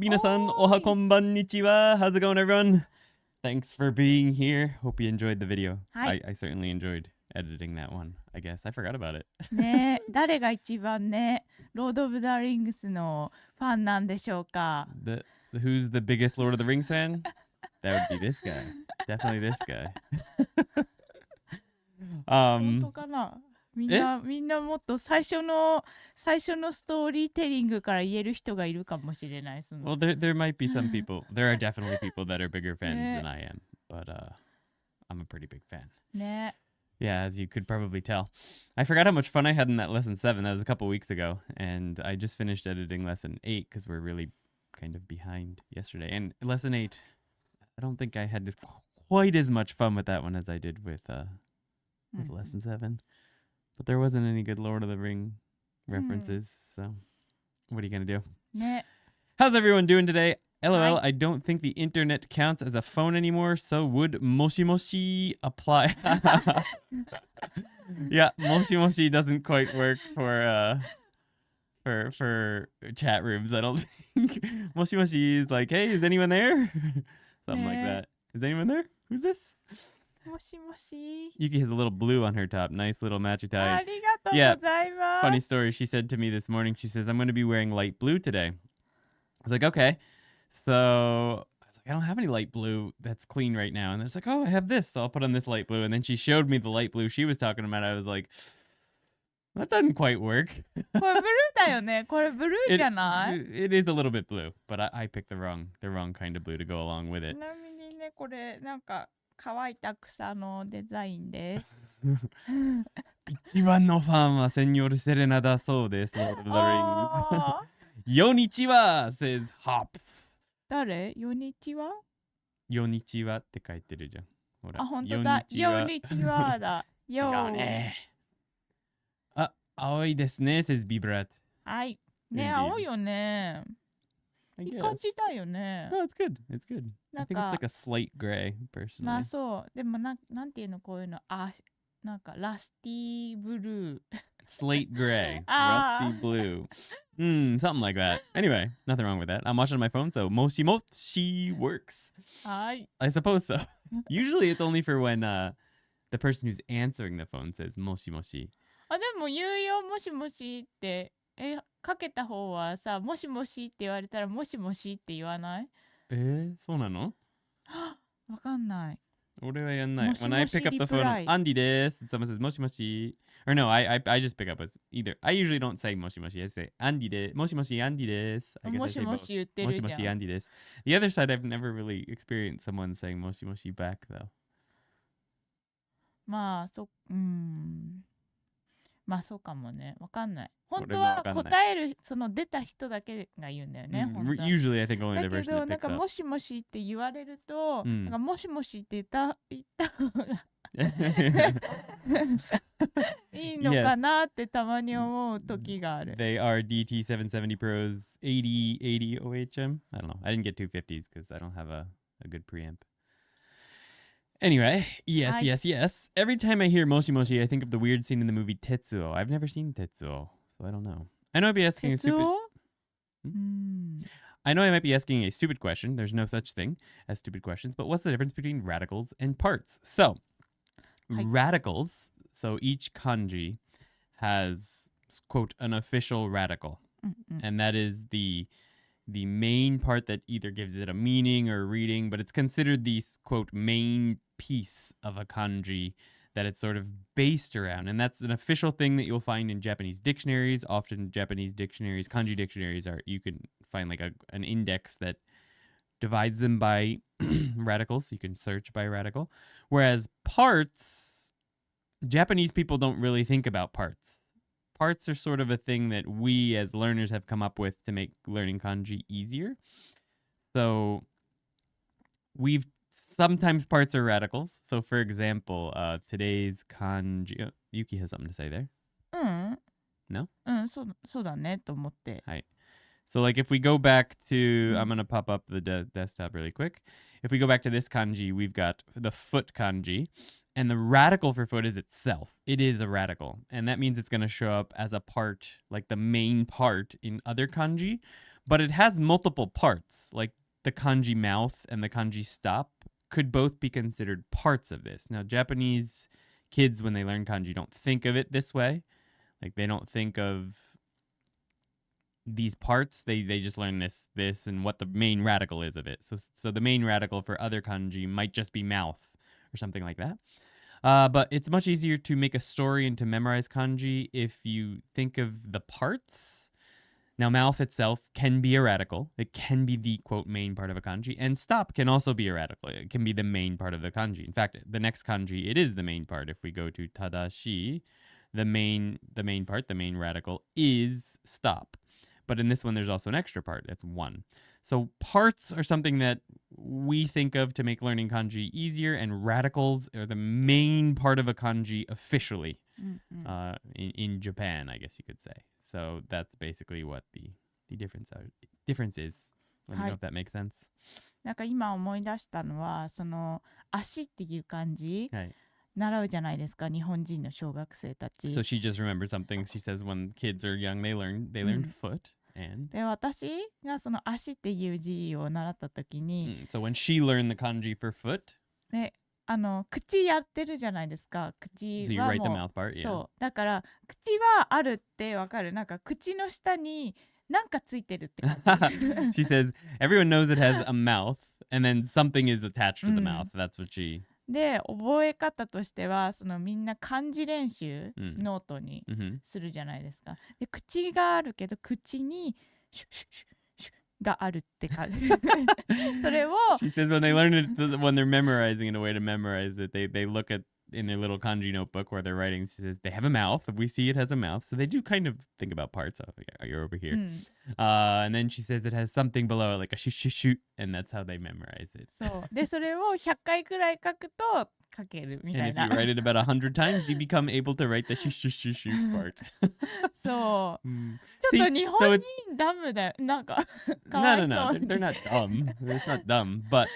Minasan, oha konbannichiwa. How's it going, everyone? Thanks for being here. Hope you enjoyed the video. I certainly enjoyed editing that one, I guess. I forgot about it. ねえ、誰が一番ね、ロード・オブ・ザ・リングスのファンなんでしょうか。Who's the biggest Lord of the Rings fan? That would be this guy. Definitely this guy. 本当かな。みんなもっと最初のストーリーテリングから言える人がいるかもしれない。Well, there might be some people. There are definitely people that are bigger fans than I am, but I'm a pretty big fan. ね。Yeah, as you could probably tell. I forgot how much fun I had in that lesson 7. That was a couple weeks ago, and I just finished editing lesson 8 because we're really kind of behind yesterday. And lesson 8, I don't think I had quite as much fun with that one as I did with lesson 7. But there wasn't any good Lord of the Ring references, so what are you going to do? How's everyone doing today? LOL, I don't think the internet counts as a phone anymore, so would Moshi Moshi apply? Yeah, Moshi Moshi doesn't quite work for chat rooms, I don't think. Moshi Moshi is like, hey, is anyone there? Something like that. Is anyone there? Who's this? Moshi Moshi. Yuki has a little blue on her top. Nice little matchy tie. Arigatou gozaimasu. Funny story. She said to me this morning, she says, I'm going to be wearing light blue today. I was like, okay. So I was like, I don't have any light blue that's clean right now. And it's like, oh, I have this. So I'll put on this light blue. And then she showed me the light blue she was talking about. I was like, that doesn't quite work. これブルーだよね。これブルーじゃない？ It is a little bit blue, but I picked the wrong kind of blue to go along with it. ちなみにね、これなんか乾いた草のデザインです。一番のファンはセニョルセレナだそうです。Lord of the Rings. Yonichiwa says hops. 誰？ヨニチワ？ヨニチワって書いてるじゃん。ほら。あ、本当だ。ヨニチワだ。違うね。あ、青いですね。says Bibrat. はい。ね、青いよね。いい感じだよね。No, it's good. It's good. I think it's like a slate gray, personally. まあそう。でもなんていうのこういうの。あ、なんかラスティーブルー。Slate gray. Rusty blue. Something like that. Anyway, nothing wrong with that. I'm watching on my phone, so Moshi Moshi works. I suppose so. Usually it's only for when the person who's answering the phone says Moshi Moshi. あ、でも言うよ、もしもしって。かけた方はさ、もしもしって言われたらもしもしって言わない？そうなの？わかんない。俺はやんない。When I pick up the phone, Andy desu, and someone says moshi moshi. Or no, I just pick up as either. I usually don't say moshi moshi. I say Andy desu. Moshi moshi Andy desu. I guess I say both. Moshi moshi Andy desu. The other side, I've never really experienced someone saying moshi moshi back, though. まあそうかもね。わかんない。本当は答えるその出た人だけが言うんだよね。Usually I think only the person that picks up. だけどなんかもしもしって言われると、なんかもしもしって言った方がいいのかなってたまに思う時がある。They are DT770 Pros 80 OHM. I don't know. I didn't get 250s because I don't have a good preamp. Anyway, yes. Every time I hear Moshi Moshi, I think of the weird scene in the movie Tetsuo. I've never seen Tetsuo, so I don't know. I know I'd be asking a stupid... I know I might be asking a stupid question. There's no such thing as stupid questions, but what's the difference between radicals and parts? So, radicals, so each kanji has, quote, an official radical. And that is the main part that either gives it a meaning or a reading, but it's considered the, quote, main piece of a kanji that it's sort of based around. And that's an official thing that you'll find in Japanese dictionaries. Often Japanese dictionaries, kanji dictionaries, you can find like an index that divides them by radicals. You can search by radical. Whereas parts, Japanese people don't really think about parts. Parts are sort of a thing that we as learners have come up with to make learning kanji easier. So sometimes parts are radicals. So for example, today's kanji... Yuki has something to say there. No? そうだねと思って。はい。So like if we go back to... I'm going to pop up the desktop really quick. If we go back to this kanji, we've got the foot kanji. And the radical for foot is itself. It is a radical. And that means it's going to show up as a part, like the main part in other kanji. but it has multiple parts. Like the kanji mouth and the kanji stop could both be considered parts of this. Now, Japanese kids, when they learn kanji, don't think of it this way. Like they don't think of these parts. They just learn this and what the main radical is of it. So the main radical for other kanji might just be mouth or something like that. But it's much easier to make a story and to memorize kanji if you think of the parts. Now, mouth itself can be a radical. It can be the, quote, main part of a kanji. And stop can also be a radical. It can be the main part of the kanji. In fact, the next kanji, it is the main part. If we go to tadashi, the main part, the main radical, is stop. But in this one, there's also an extra part. That's one. So parts are something that we think of to make learning kanji easier, and radicals are the main part of a kanji officially in Japan, I guess you could say. So that's basically what the difference is. Let me know if that makes sense. なんか今思い出したのはその足っていう漢字はい。習うじゃないですか日本人の小学生たち。 So she just remembered something. She says when kids are young, they learn foot and. で私がその足っていう字を習った時に、So when she learned the kanji for foot. ね、口やってるじゃないですか。口 So you は write も the う mouth part, yeah. そうだから口はあるってわかる。なんか口の下になんかついてるって感じ。 She says everyone knows it has a mouth and then something is attached to the mouth. That's what she. で覚え方としてはそのみんな漢字練習、ノートにするじゃないですか。で口があるけど口にシュッシュッシュッシュッがあるって感じ。それを She says when they learn it, when they're memorizing in a way to memorize it, they look at in their little kanji notebook where they're writing. She says they have a mouth. We see it has a mouth, so they do kind of think about parts. Oh, yeah, you're over here. And then she says it has something below it, like a shoot shoot shoot, and that's how they memorize it. そうでそれを100回くらい書くと書けるみた And い if な。 you write it about 100 times, you become able to write the shoot shoot shoot shoot part. そう。 See, ちょっと日 so 本 it's 人ダムだよ。なんかかわいそう no. They're not dumb. It's not dumb, but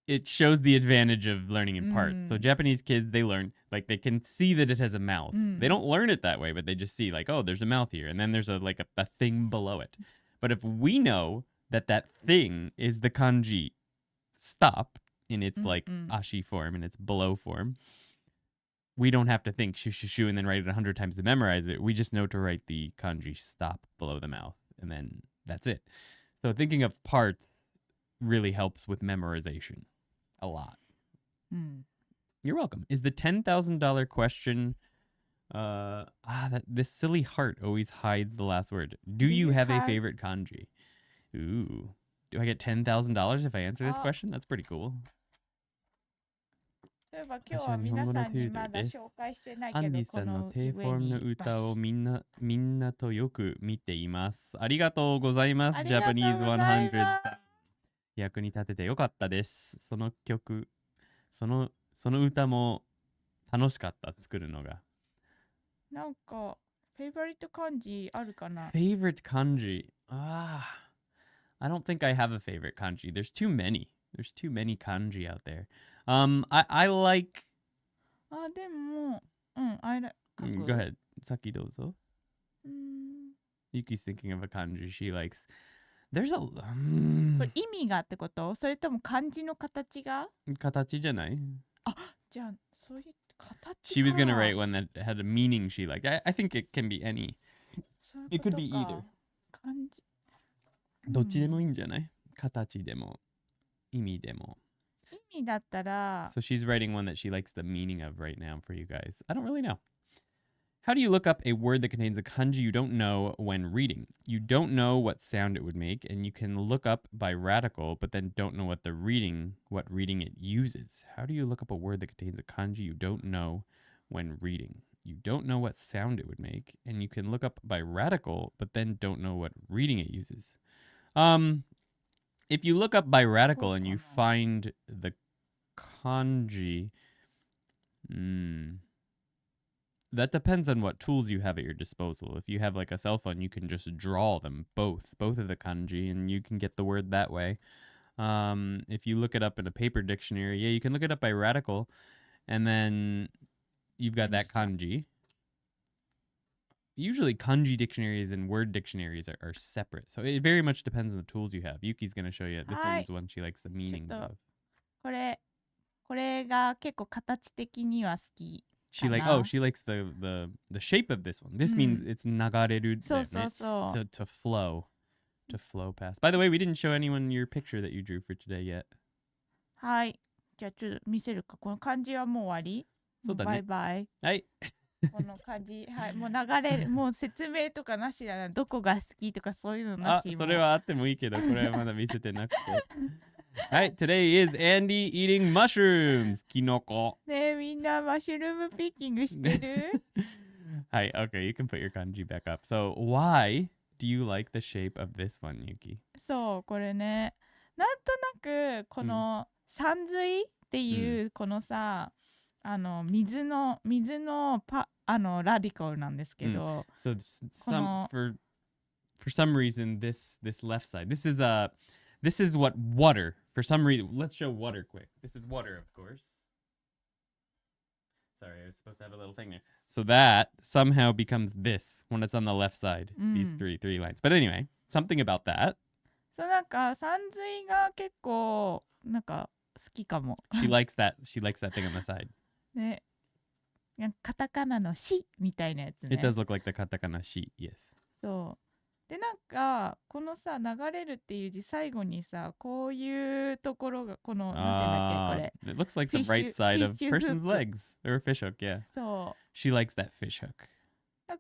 it shows the advantage of learning in parts. So Japanese kids, they learn, like they can see that it has a mouth. They don't learn it that way, but they just see like, oh, there's a mouth here. And then there's a thing below it. But if we know that thing is the kanji stop in its like ashi form, in its below form, we don't have to think shoo shoo shoo and then write it 100 times to memorize it. We just know to write the kanji stop below the mouth, and then that's it. So thinking of parts really helps with memorization a lot. You're welcome. Is the $10,000 question this silly heart always hides the last word. Do you have a favorite kanji? Ooh. Do I get $10,000 if I answer this question? That's pretty cool. 例えば今日は皆さんにまだ紹介してないけど、アンディさんの低フォームの歌をみんなとよく見ています。ありがとうございます。Japanese 100。役に立ててよかったです。その曲、その歌も楽しかった作るのが。なんかフェイバリット漢字あるかな？ Favorite kanji? I don't think I have a favorite kanji. There's too many. There's too many kanji out there. I like. でも、I like. Go ahead. 先どうぞ。Yuki's thinking of a kanji she likes. There's a. これ意味がってこと？それとも漢字の形が？形じゃない？じゃあそういう形。She was gonna write one that had a meaning she liked. I think it can be any. It could be either. 漢字。どっちでもいいんじゃない？形でも意味でも。意味だったら。So she's writing one that she likes the meaning of right now for you guys. I don't really know. How do you look up a word that contains a kanji you don't know when reading? You don't know what sound it would make, and you can look up by radical, but then don't know what reading it uses. How do you look up a word that contains a kanji you don't know when reading? You don't know what sound it would make, and you can look up by radical, but then don't know what reading it uses. If you look up by radical and you find the kanji, that depends on what tools you have at your disposal. If you have like a cell phone, you can just draw them both of the kanji, and you can get the word that way. If you look it up in a paper dictionary, you can look it up by radical, and then you've got that kanji. usually kanji dictionaries and word dictionaries are separate. So it very much depends on the tools you have. Yuki's going to show you. This one's one she likes the meanings of. これが結構形的には好き。She likes the shape of this one. This means it's nagareru. To flow. To flow past. By the way, we didn't show anyone your picture that you drew for today yet. はい。じゃあちょっと見せるか。この漢字はもう終わり？そうだね。バイバイ。はい。この漢字、はい。もう流れる。もう説明とかなしだな。どこが好きとかそういうのなし。それはあってもいいけど、これはまだ見せてなくて。はい、today is Andy eating mushrooms. キノコ。ねえ、みんなマッシュルームピッキングしてる？はい、okay, you can put your kanji back up. So, why do you like the shape of this one, Yuki? そう、これね。なんとなく、この山水っていう、このさ、水のラディカルなんですけど。So, for some reason, this left side, this is what water, for some reason, let's show water quick. This is water, of course. Sorry, I was supposed to have a little thing there. So that somehow becomes this when it's on the left side, these three lines. But anyway, something about that. そう、なんか山水が結構なんか好きかも。She likes that thing on the side. ね、カタカナのしみたいなやつね。It does look like the katakana shi, yes. そう。でなんかこのさ流れるっていう字最後にさこういうところがこのなんていうんだっけこれ。It looks like the right side of person's legs or a fish hook, yeah. そう。She likes that fish hook.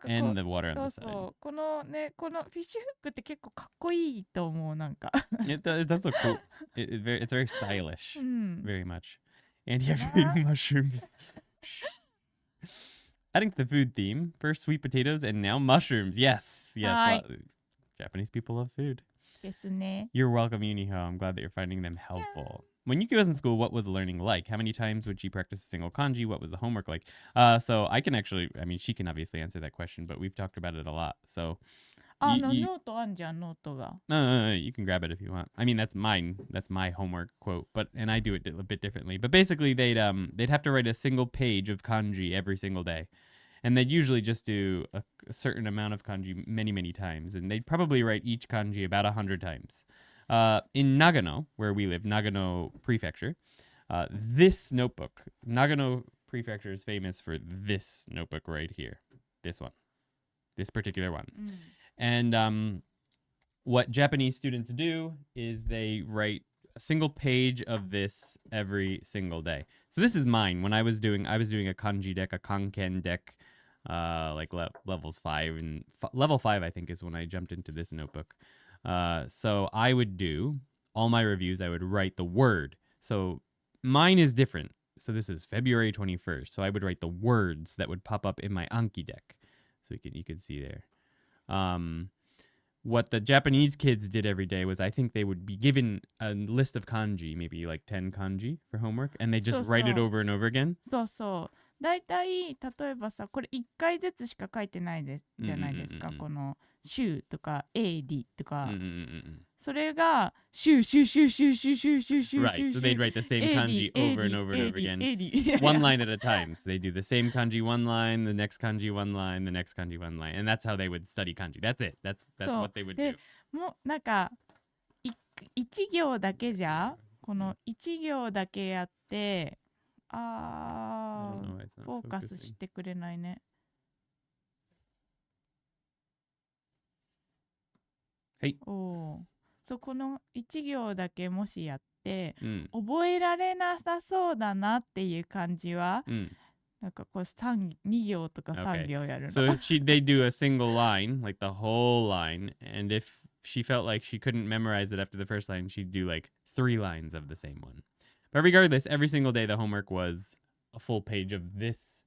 And the water on the side. そうこのねこのフィッシュフックって結構かっこいいと思うなんか。It does look cool. It's very stylish. Very much. And you have eating mushrooms. Adding to the food theme, first sweet potatoes and now mushrooms. Yes. Japanese people love food. ですね。 You're welcome, Yuniho. I'm glad that you're finding them helpful. When Yuki was in school, what was learning like? How many times would she practice a single kanji? What was the homework like? So I can actually, she can obviously answer that question, but we've talked about it a lot. So ノートあんじゃん、ノートが。No, you can grab it if you want. I mean, that's mine. That's my homework quote, and I do it a bit differently. But basically, they'd have to write a single page of kanji every single day. And they'd usually just do a certain amount of kanji many, many times. And they'd probably write each kanji about 100 times. In Nagano, where we live, Nagano Prefecture, this notebook, Nagano Prefecture is famous for this notebook right here. This one. This particular one. And what Japanese students do is they write a single page of this every single day. So this is mine. When I was doing a kanji deck, a kanken deck, like levels 5 and level 5, I think, is when I jumped into this notebook. So I would do all my reviews. I would write the word. So mine is different. So this is February 21st. So I would write the words that would pop up in my Anki deck. So you can see there. What the Japanese kids did every day was I think they would be given a list of kanji, maybe like 10 kanji for homework, and they just write it over and over again. そうそう。だいたい例えばさ、これ1回ずつしか書いてないじゃないですか。この週とか AD とか。それが週。Right, so they'd write the same kanji over and over and over again. One line at a time. So they do the same kanji one line, the next kanji one line, the next kanji one line. And that's how they would study kanji. That's it. That's what they would do. もうなんか1行だけじゃこの1行だけやってフォーカスしてくれないね。はい。そうこの1行だけもしやって、覚えられなさそうだなっていう感じは、なんかこう2行とか3行やるの。So they do a single line, like the whole line, and if she felt like she couldn't memorize it after the first line, she'd do like 3 lines of the same one. But regardless, every single day the homework was a full page of this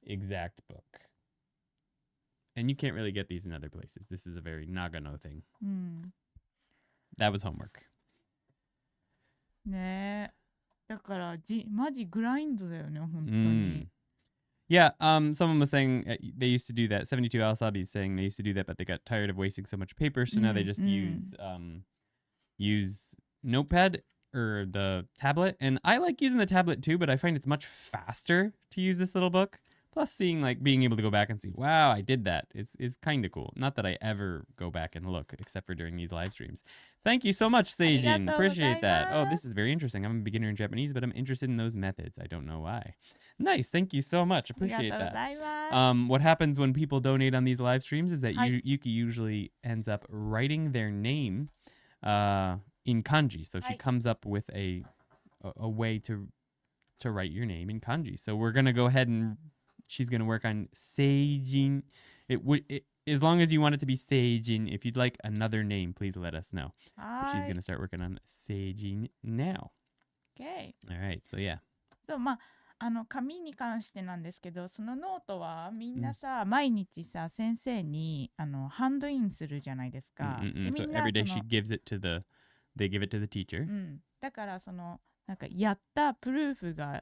exact book. And you can't really get these in other places. This is a very Nagano thing. That was homework. ねえ。だからマジグラインドだよね、本当に。Yeah, someone was saying they used to do that. 72 Al-Sabi is saying they used to do that, but they got tired of wasting so much paper, so now they just use Notepad or the tablet. And I like using the tablet too, but I find it's much faster to use this little book. Plus, seeing like being able to go back and see, wow, I did that. Is kind of cool. Not that I ever go back and look, except for during these live streams. Thank you so much, Seijin. Appreciate that. Oh, this is very interesting. I'm a beginner in Japanese, but I'm interested in those methods. I don't know why. Nice. Thank you so much. Appreciate that. What happens when people donate on these live streams is that Yuki usually ends up writing their name in kanji. So she comes up with a way to write your name in kanji. So we're gonna go ahead and she's gonna work on Seijin. As long as you want it to be Seijin. If you'd like another name, please let us know. But she's gonna start working on Seijin now. Okay. All right. So yeah. So 紙に関してなんですけど、そのノートはみんなさ、毎日さ先生にハンドインするじゃないですか。So every day she gives it to they give it to the teacher. だからなんかやったプルーフが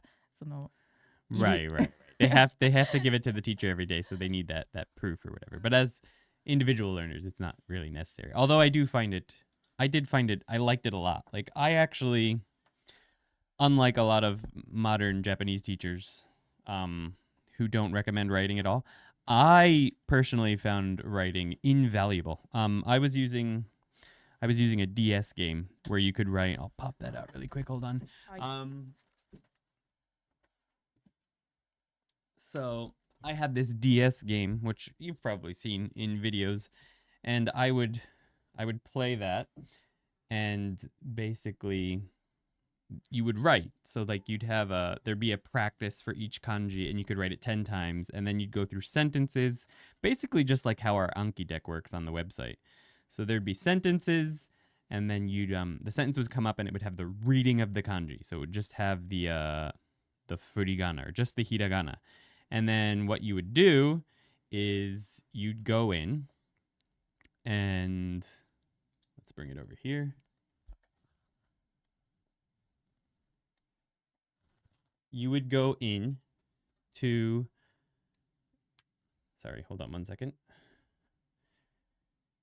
Right. They have to give it to the teacher every day, so they need that proof or whatever. But as individual learners, it's not really necessary. Although I liked it a lot. Like I actually, unlike a lot of modern Japanese teachers, who don't recommend writing at all, I personally found writing invaluable. I was using a DS game where you could write. I'll pop that out really quick. Hold on. So I had this DS game, which you've probably seen in videos, and I would play that, and basically you would write. So like there'd be a practice for each kanji, and you could write it 10 times, and then you'd go through sentences, basically just like how our Anki deck works on the website. So there'd be sentences, and then the sentence would come up, and it would have the reading of the kanji. So it would just have the furigana, or just the hiragana. And then what you would do is you'd go in and let's bring it over here. You would go in to, sorry, hold on one second.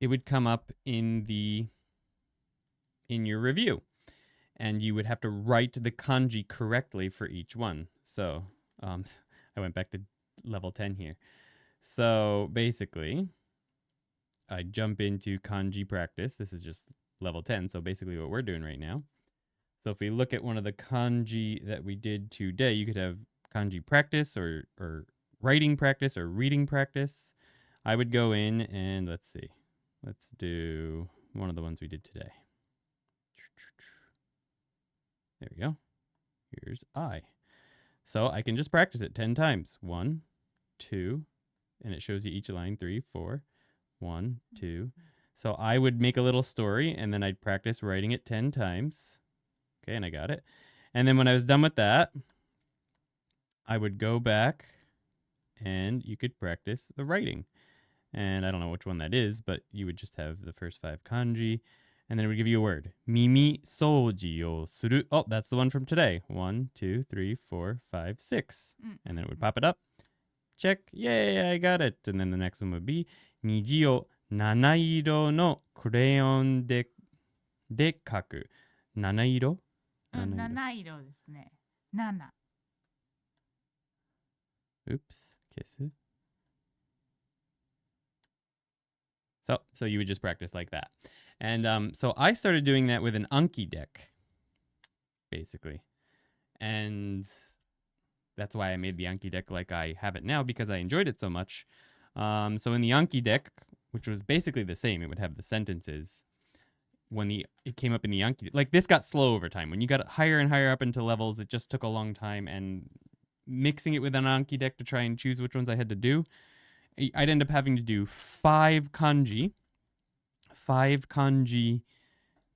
It would come up in your review, and you would have to write the kanji correctly for each one. So, I went back to level 10 here. So basically, I jump into kanji practice. This is just level 10. So basically what we're doing right now. So if we look at one of the kanji that we did today, you could have kanji practice or writing practice or reading practice. I would go in and let's see. Let's do one of the ones we did today. There we go. Here's I. So I can just practice it 10 times. 1, 2, and it shows you each line. 3, 4, 1, 2. So I would make a little story, and then I'd practice writing it 10 times. Okay, and I got it. And then when I was done with that, I would go back, and you could practice the writing. And I don't know which one that is, but you would just have the first 5 kanji. And then it would give you a word. Mimi soji o suru. Oh, that's the one from today. 1, 2, 3, 4, 5, 6. And then it would pop it up. Check. Yay, I got it. And then the next one would be Niji o nanairo no crayon de kaku. Nanairo? 7ですね。7。Oops. Kiss. So you would just practice like that. And so I started doing that with an Anki deck, basically. And that's why I made the Anki deck like I have it now, because I enjoyed it so much. So in the Anki deck, which was basically the same, it would have the sentences. When it came up in the Anki, like this got slow over time. When you got higher and higher up into levels, it just took a long time. And mixing it with an Anki deck to try and choose which ones I had to do, I'd end up having to do 5 kanji,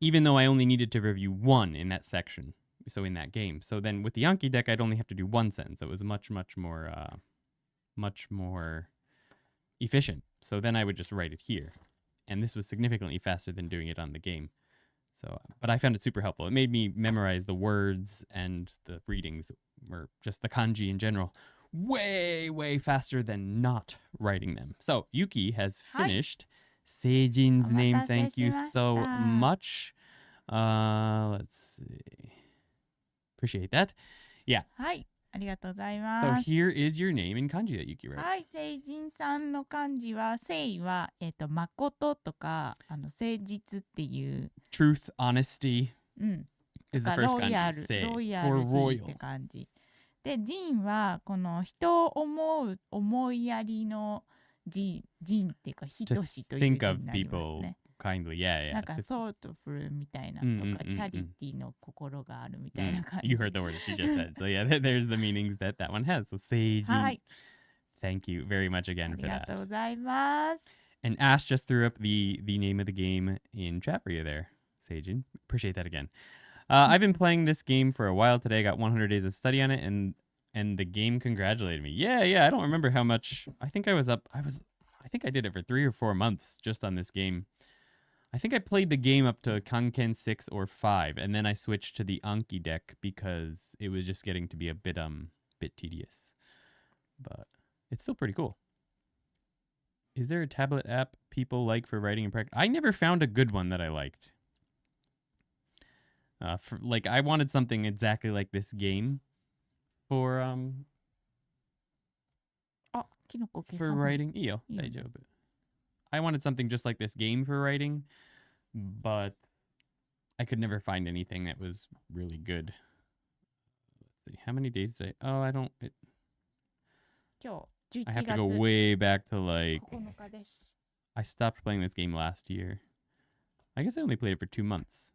even though I only needed to review 1 in that section, so in that game. So then with the Anki deck, I'd only have to do 1 sentence. It was much more efficient. So then I would just write it here. And this was significantly faster than doing it on the game. So, but I found it super helpful. It made me memorize the words and the readings, or just the kanji in general, way faster than not writing them. So Yuki has finished Seijin's name. Thank you so much. Let's see. Appreciate that. Yeah. はい。ありがとうござい So ます。 here is your name in kanji that Yuki wrote. はい、聖人さんの漢字は、誠は、誠とか、誠実っていう、Truth, honesty と is the か first ロイヤ kanji. ル、Sei ロイヤ or ルティって royal. 感じ。で、人は、この人を思う、思いやりの人っていうか、ひ To としという think 字 of になります people ね。 kindly. Yeah, な yeah. んか、 To- ソートフルみたいなとか、チャリティーの心があるみたいな感じ。 You heard the word she just said. So yeah, there's the meanings that one has. So は seijin. い、 Thank you very much あ again り for がとう that. ございます。 And Ash just threw up the name of the game in chat for you there, Seijin. Appreciate that again. I've been playing this game for a while today. I got 100 days of study on it, and the game congratulated me. Yeah. I don't remember how much. I think I think I did it for 3 or 4 months just on this game. I think I played the game up to Kanken 6 or 5, and then I switched to the Anki deck because it was just getting to be a bit tedious. But it's still pretty cool. Is there a tablet app people like for writing and practice? I never found a good one that I liked. I wanted something exactly like this game for あ、キノコ消 for さない。 writing. Iyo, いいよ。 daijoubu. I wanted something just like this game for writing, but I could never find anything that was really good. Let's see. How many days did I? Oh, I don't. 今日 I 11 have to go 月 way back to like 9日です。 I stopped playing this game last year. I guess I only played it for 2 months.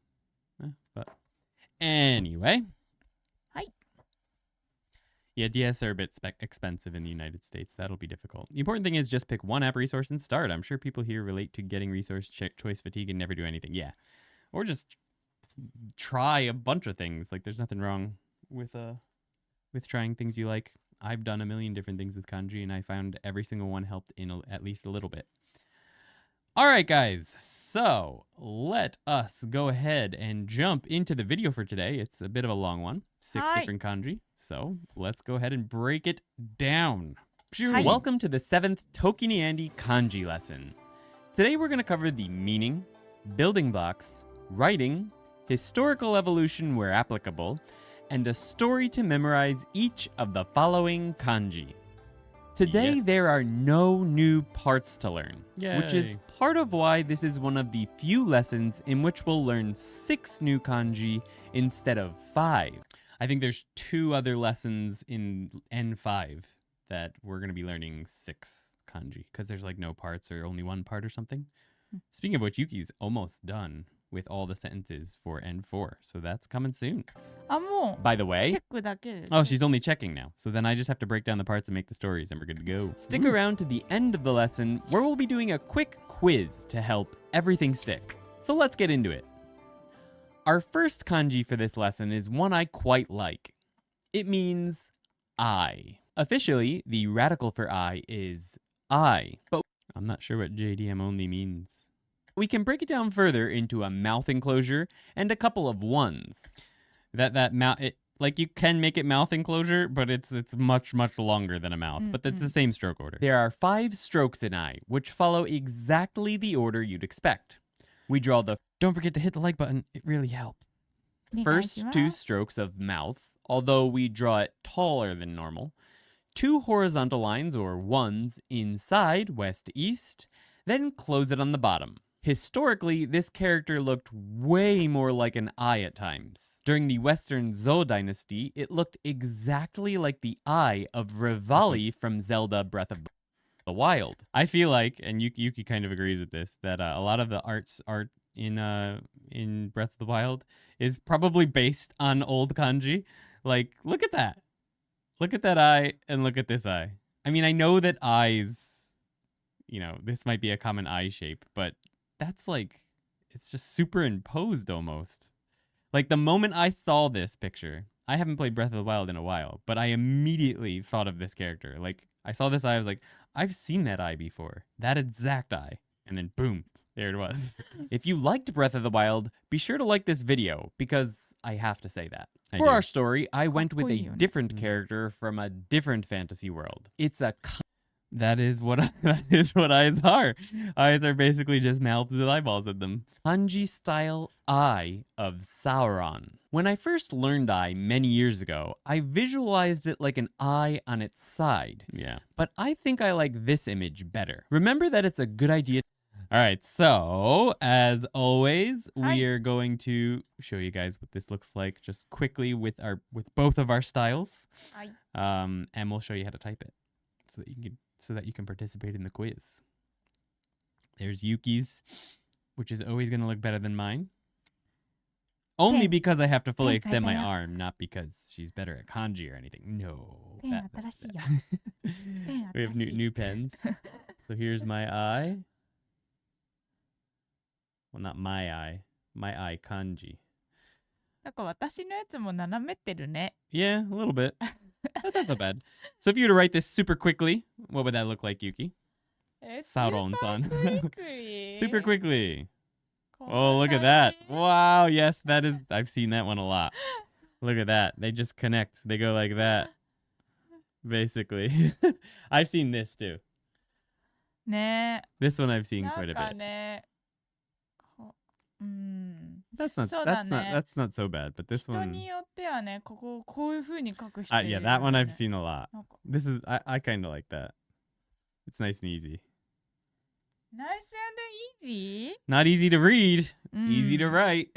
But anyway. Hi. Yeah, DS are a bit expensive in the United States. That'll be difficult. The important thing is just pick one app resource and start. I'm sure people here relate to getting resource choice fatigue and never do anything. Yeah. Or just try a bunch of things. Like there's nothing wrong with trying things you like. I've done a million different things with kanji, and I found every single one helped in at least a little bit. All right, guys. So let us go ahead and jump into the video for today. It's a bit of a long one. 6 Hi. different kanji. So let's go ahead and break it down. Hi. Welcome to the 7th ToKini Andy Kanji lesson. Today we're going to cover the meaning, building blocks, writing, historical evolution where applicable, and a story to memorize each of the following kanji. Today, Yes. there are no new parts to learn, which is Yay. part of why this is one of the few lessons in which we'll learn 6 new kanji instead of 5. I think there's 2 other lessons in N5 that we're going to be learning 6 kanji because there's like no parts or only 1 part or something. Speaking of which, Yuki's almost done with all the sentences for N4, so that's coming soon. あ、もう By the チェ way, ックだけです。 oh, she's only checking now. So then I just have to break down the parts and make the stories, and we're good to go. Stick around to the end of the lesson, where we'll be doing a quick quiz to help everything stick. So let's get into it. Our first kanji for this lesson is one I quite like. It means I. Officially, the radical for I is I, but I'm not sure what JDM only means. We can break it down further into a mouth enclosure and a couple of ones. That mouth, like you can make it mouth enclosure, but it's much longer than a mouth. But that's the same stroke order. There are 5 strokes in I, which follow exactly the order you'd expect. We draw the. Don't forget to hit the like button; it really helps. お願いし First ます 2 strokes of mouth, although we draw it taller than normal. 2 horizontal lines or ones inside west to east, then close it on the bottom. Historically, this character looked way more like an eye at times. During the Western Zhou dynasty, it looked exactly like the eye of Rivali from Zelda Breath of the Wild. I feel like, and Yuki kind of agrees with this, that a lot of the art in Breath of the Wild is probably based on old kanji. Like, look at that. Look at that eye and look at this eye. I mean, I know that eyes, this might be a common eye shape, but that's like, it's just superimposed almost. Like the moment I saw this picture, I haven't played Breath of the Wild in a while, but I immediately thought of this character. Like I saw this eye, I was like, I've seen that eye before. That exact eye. And then boom, there it was. If you liked Breath of the Wild, be sure to like this video because I have to say that. For our story, I went with a different character from a different fantasy world. It's a That is what that is what eyes are. Eyes are basically just mouths with eyeballs in them. Kanji style Eye of Sauron. When I first learned eye many years ago, I visualized it like an eye on its side. Yeah. But I think I like this image better. Remember that it's a good idea. All right, so as always, we are going to show you guys what this looks like just quickly with both of our styles. And we'll show you how to type it so that you can participate in the quiz. There's Yuki's, which is always going to look better than mine. Only because I have to fully extend my arm, not because she's better at kanji or anything. No. We have new pens. So here's my eye. Well, not my eye. My eye kanji. なんか私のやつも斜めってるね。 Yeah, a little bit. That's not so bad. So if you were to write this super quickly, what would that look like, Yuki? Sauron-san. Super quickly. Oh, look at that. Wow, yes, that is... I've seen that one a lot. Look at that. They just connect. They go like that. Basically. I've seen this too. ね。 This one I've seen quite a なんか bit. ね。That's not so bad, but this 人 one... によってはね、こういう風に書く人 yeah, that one I've seen a lot. なんか This is... I kind of like that. It's nice and easy. Nice and easy? Not easy to read, easy to write.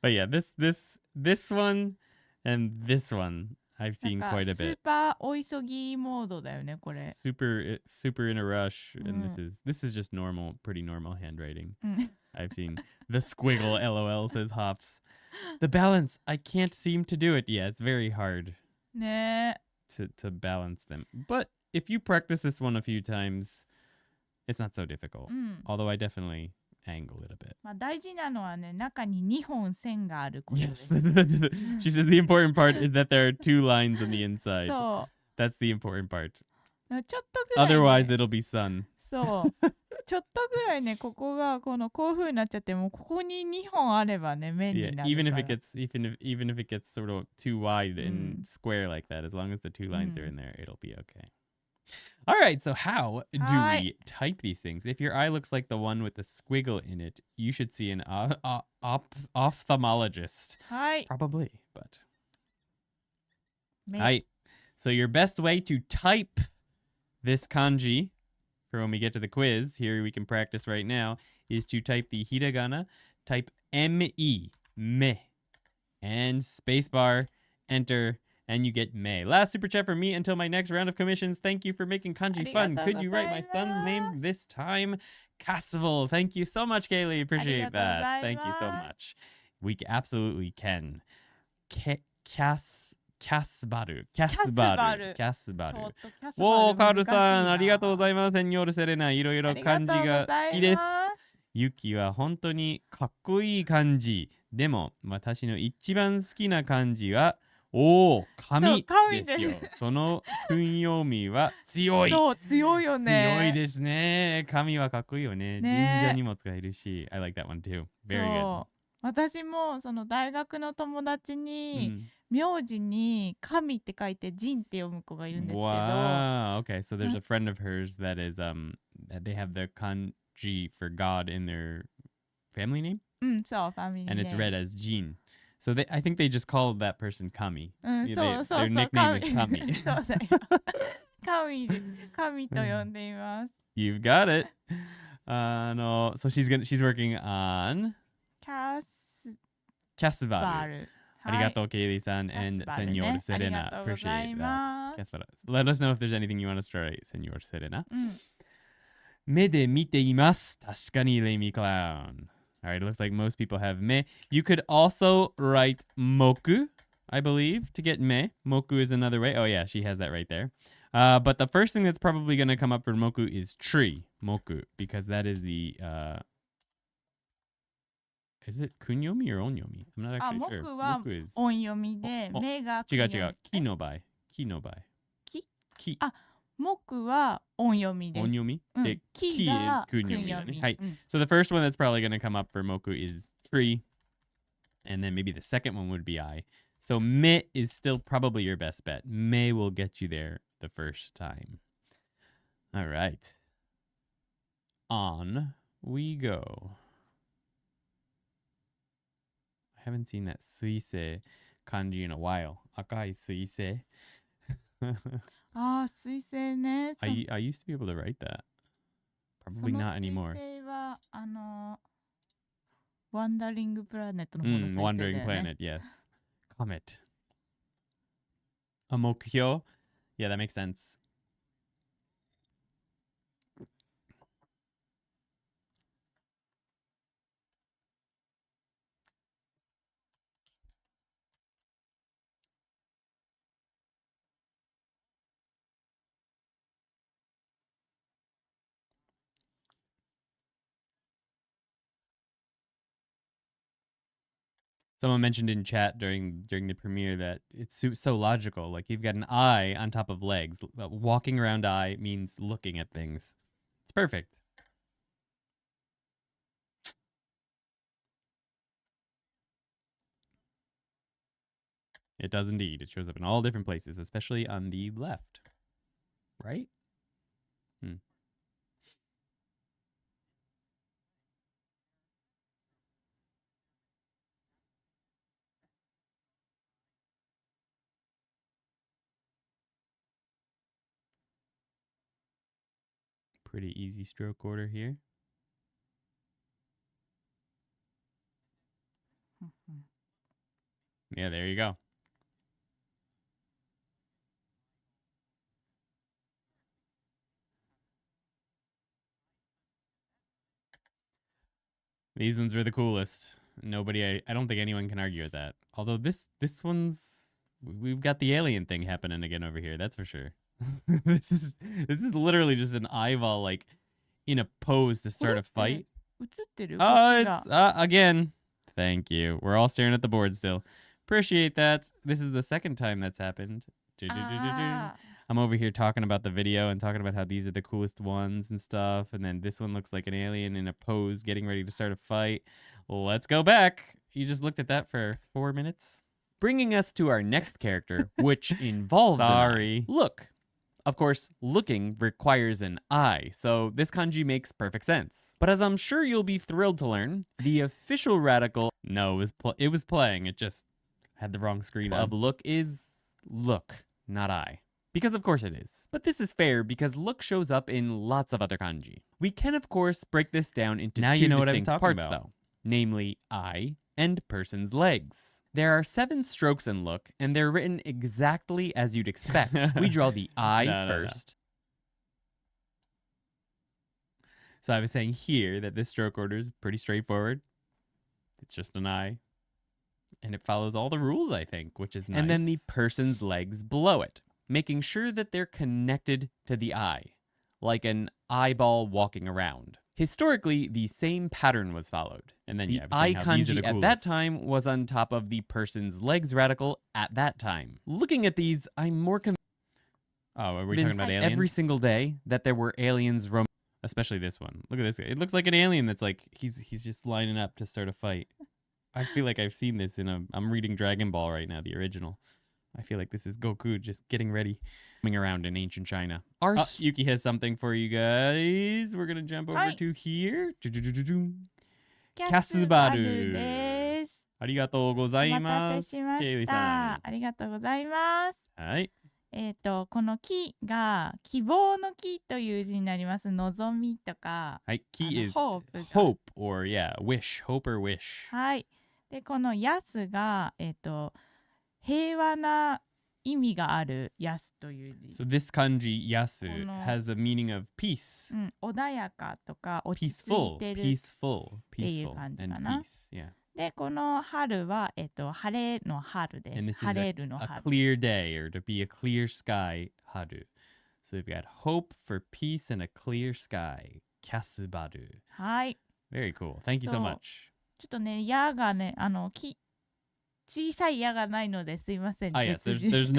But yeah, this one and this one I've seen quite a スー bit. パーお急ぎモードだよね、これ。 Super in a rush, and this is just pretty normal handwriting. I've seen the squiggle. LOL says Hops. The balance, I can't seem to do it. Yeah, it's very hard ね。 to balance them. But if you practice this one a few times, it's not so difficult. Although I definitely angle it a bit. まあ大事なのはね、中に2本線があることで Yes. す。 She says the important part is that there are 2 lines on the inside. そ That's the important part. う。ちょっとぐらい、ね。 Otherwise, it'll be sun. そう。ちょっとぐらいね、ここがこういう風になっちゃっても、ここに2本あればね、面に Yeah, なる even か if ら。 it gets sort of too wide and square like that, as long as the 2 lines are in there, it'll be okay. All right, so how do we type these things? If your eye looks like the one with the squiggle in it, you should see an ophthalmologist. はい。 Probably, but... め Right. So your best way to type this kanji for when we get to the quiz, here we can practice right now, is to type the hiragana, type M-E, me, and spacebar, enter, and you get me. Last super chat for me until my next round of commissions. Thank you for making kanji fun. Could you write my son's name this time? Casval. Thank you so much, Kaylee. Appreciate that. Thank you so much. We absolutely can. Kasbaru. ちょっとキャスバルおー、カール難しいなさん、ありがとうございます。セニョールセレナ、いろいろ漢字が好きです。ユキは本当にかっこいい漢字。でも、私の一番好きな漢字は、紙ですよ。その訓読みは強い。そう、強いよね。強いですね。紙はかっこいいよね。神社にも使えるし。I like that one too. Very good. 私もその大学の友達に、名字に神って書いて神って読む子がいるんですけど。Wow. Okay, so there's a friend of hers that is they have the kanji for God in their family name. そう、ファミリー And it's read as Jin. So I think they just called that person Kami. そうそう。 Their nickname is Kami. そうだよ。神と呼んでいます。You've got it. No, so she's working on Kasbaru. ありがとう、Kaylee san and Senor Serena. Appreciate that. Let us know if there's anything you want us to write, Senor Serena. 目で見ています。確かに、Lamy Clown. All right, it looks like most people have me. You could also write moku, I believe, to get me. Moku is another way. Oh, yeah, she has that right there. But the first thing that's probably going to come up for moku is tree, moku, because that is the... Is it kunyomi or onyomi? I'm not actually sure. 木は音読みで、目が違う。木の場合。木。木は音読みです。音読み？で、木 is が kunyomi だね。はい。So the first one that's probably going to come up for moku is tree. And then maybe the second one would be I. So me is still probably your best bet. Me will get you there the first time. All right. On we go. I haven't seen that suisei kanji in a while. Akai suisei. ああ、水星ね。I used to be able to write that. Probably not anymore. その水星は、ワンダリングプラネットの方の水星だよね。Wandering planet, yes. Comet. A mokyo? Yeah, that makes sense. Someone mentioned in chat during the premiere that it's so logical. Like you've got an eye on top of legs. Walking around eye means looking at things. It's perfect. It does indeed. It shows up in all different places, especially on the left. Right? Pretty easy stroke order here. Yeah, there you go. These ones were the coolest. I don't think anyone can argue with that. Although this one's, we've got the alien thing happening again over here. That's for sure. this is literally just an eyeball like in a pose to start a fight. Oh, it's again. Thank you. We're all staring at the board still. Appreciate that. This is the second time that's happened. I'm over here talking about the video and talking about how these are the coolest ones and stuff. And then this one looks like an alien in a pose getting ready to start a fight. Let's go back. You just looked at that for 4 minutes. Bringing us to our next character, which involves an eye. Look. Of course, looking requires an eye, so this kanji makes perfect sense. But as I'm sure you'll be thrilled to learn, the official radical... No, it was playing. It just had the wrong screen of look is look, not eye. Because of course it is. But this is fair because look shows up in lots of other kanji. We can of course break this down into two distinct parts though. Namely, eye and person's legs. There are 7 strokes in look, and they're written exactly as you'd expect. We draw the eye first. So I was saying here that this stroke order is pretty straightforward. It's just an eye. And it follows all the rules, I think, which is nice. And then the person's legs below it, making sure that they're connected to the eye, like an eyeball walking around. Historically, the same pattern was followed. And then the eye kanji at that time was on top of the person's legs radical at that time. Looking at these, I'm more convinced are we talking about aliens? Every single day that there were aliens roaming. Especially this one. Look at this guy. It looks like an alien that's like, he's just lining up to start a fight. I feel like I've seen this I'm reading Dragon Ball right now, the original. I feel like this is Goku just getting ready. Coming around in ancient China. Yuki has something for you guys. We're going to jump over to here. Kyasubaru. ありがとうございます。ケイリさん。ありがとうございます。はい。この木が希望の木という字になります。望みとか。はい。木 is hope or wish. Hope or wish. はい。で、このやすが、平和な意味があるやすという字。So this kanji yasu has a meaning of peace. 穏やかとか落ち着いてるっていう感じかな。で、この春は、晴れの春で、晴れるの春。A clear day or to be a clear sky, haru. So we've got hope for peace and a clear sky. Kyasubaru. はい。Very cool. Thank you so much. ちょっとね、矢がね、小さい矢がないのですいません。Yes, there's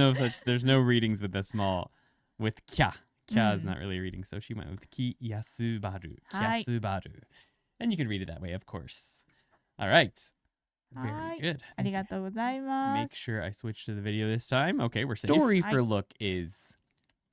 no readings with the small, with kya. Kya is not really a reading, so she went with ki yasubaru. Kyasubaru. And you can read it that way, of course. All right. Very good. ありがとうございます。Make sure I switch to the video this time. Okay, we're safe. Story for look is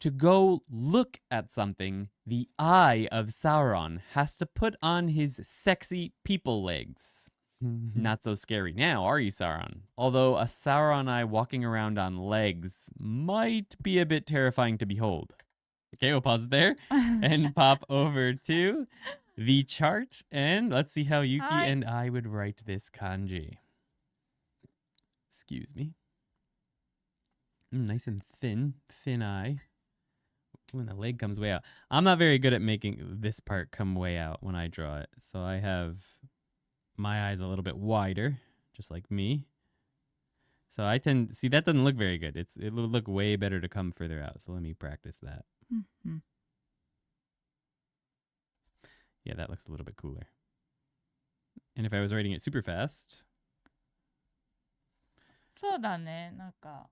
To go look at something, the eye of Sauron has to put on his sexy people legs. Not so scary now, are you, Sauron? Although a Sauron eye walking around on legs might be a bit terrifying to behold. Okay, we'll pause it there and pop over to the chart. And let's see how Yuki and I would write this kanji. Excuse me. Nice and thin eye. When the leg comes way out. I'm not very good at making this part come way out when I draw it. So I have my eyes a little bit wider, just like me. So I tend, see, that doesn't look very good. It would look way better to come further out. So let me practice that. Mm-hmm. Yeah, that looks a little bit cooler. And if I was writing it super fast. そうだね、なんか。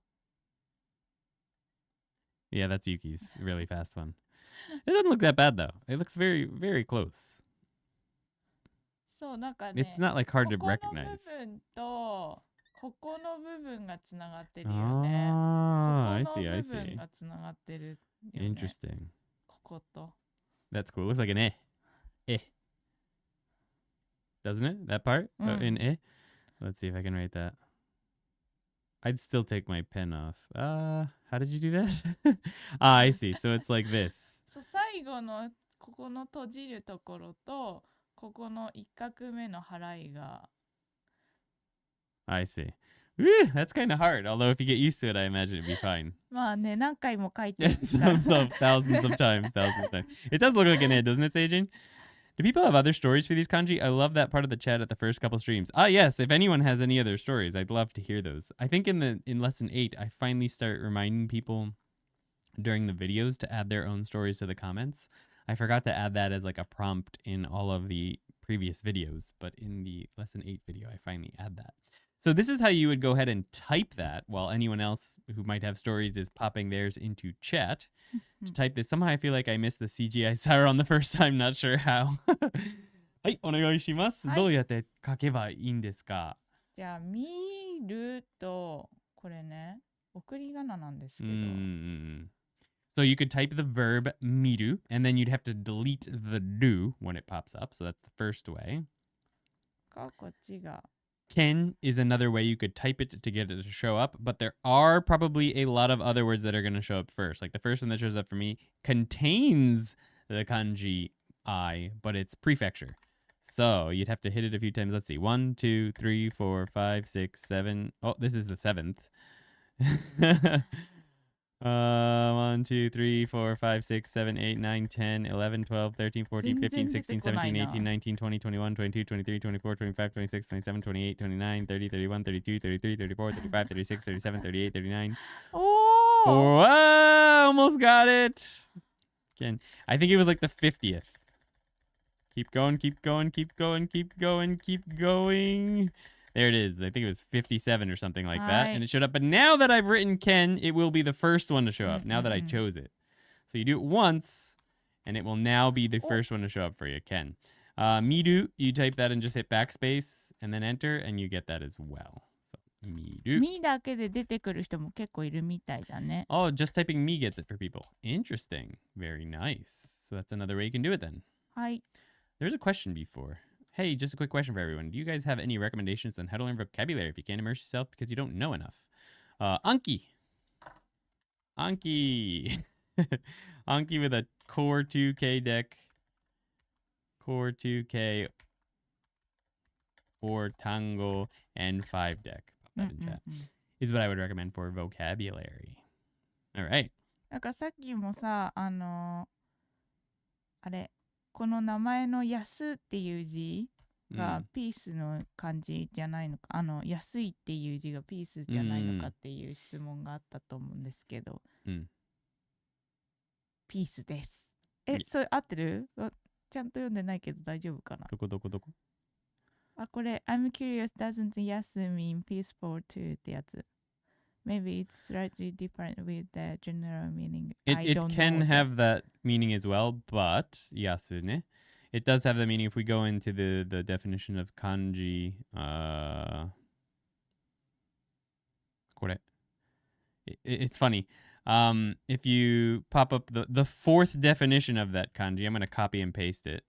Yeah, that's Yuki's really fast one. It doesn't look that bad though. It looks very, very close. そう、なんかね、 It's not like hard to ここの recognize. 部分とここの部分がつながってるよね。 Ah, I ここ see, の I 部分 see. がつながってるよね。 Interesting. ここと。 That's cool. Looks like an eh. Eh. Doesn't it? That part? In eh? Let's see if I can write that. I'd still take my pen off. How did you do that? I see. So it's like this. そう、最後のここの閉じるところとここの一画目の払いが。 I see. Woo, that's kind of hard. Although if you get used to it, I imagine it'd be fine. まあね、何回も書いてるから。thousands of times. It does look like an ed, doesn't it, Seijin? Do people have other stories for these kanji? I love that part of the chat at the first couple streams. Yes. If anyone has any other stories, I'd love to hear those. I think in lesson 8, I finally start reminding people during the videos to add their own stories to the comments. I forgot to add that as like a prompt in all of the previous videos, but in the lesson 8 video, I finally add that. So this is how you would go ahead and type that while anyone else who might have stories is popping theirs into chat. To type this, somehow I feel like I missed the CGI Sauron the first time, not sure how. はい、お願いします。どうやって書けばいいんですか？じゃあ、見ると、これね、送り仮名なんですけど。So you could type the verb miru, and then you'd have to delete the do when it pops up. So that's the first way. こっちが。Ken is another way you could type it to get it to show up, but there are probably a lot of other words that are going to show up first. Like the first one that shows up for me contains the kanji I, but it's prefecture. So you'd have to hit it a few times. Let's see. 1, 2, 3, 4, 5, 6, 7. Oh, this is the 7th. 1, 2, 3, 4, 5, 6, 7, 8, 9, 10, 11, 12, 13, 14, 15, 16, 17, 18, 19, 20, 21, 22, 23, 24, 25, 26, 27, 28, 29, 30, 31, 32, 33, 34, 35, 36, 37, 38, 39. Oh, almost got it. Again, I think it was like the 50th. Keep going, keep going, keep going, keep going, keep going. There it is. I think it was 57 or something like that. And it showed up. But now that I've written Ken, it will be the first one to show up, now that I chose it. So you do it once, and it will now be the first one to show up for you, Ken. Miru, you type that and just hit backspace, and then enter, and you get that as well. So, miru. みだけで出てくる人も結構いるみたいだね。Oh, just typing me gets it for people. Interesting. Very nice. So that's another way you can do it then. はい。There's a question before. Hey, just a quick question for everyone. Do you guys have any recommendations on how to learn vocabulary if you can't immerse yourself because you don't know enough? Anki. Anki. Anki with a Core 2K deck. Core 2K or Tango N5 deck. Pop that in chat. Is what I would recommend for vocabulary. All right. なんかさっきもさ、あれ。この名前の安っていう字がピースの漢字じゃないのか、安いっていう字がピースじゃないのかっていう質問があったと思うんですけど、ピースです。それ合ってる？ちゃんと読んでないけど大丈夫かな？どここれ I'm curious doesn't yes mean peaceful too ってやつ。Maybe it's slightly different with the general meaning. It can have that meaning as well, but yasune. It does have the meaning if we go into the definition of kanji. これ. It's funny. If you pop up the fourth definition of that kanji, I'm going to copy and paste it.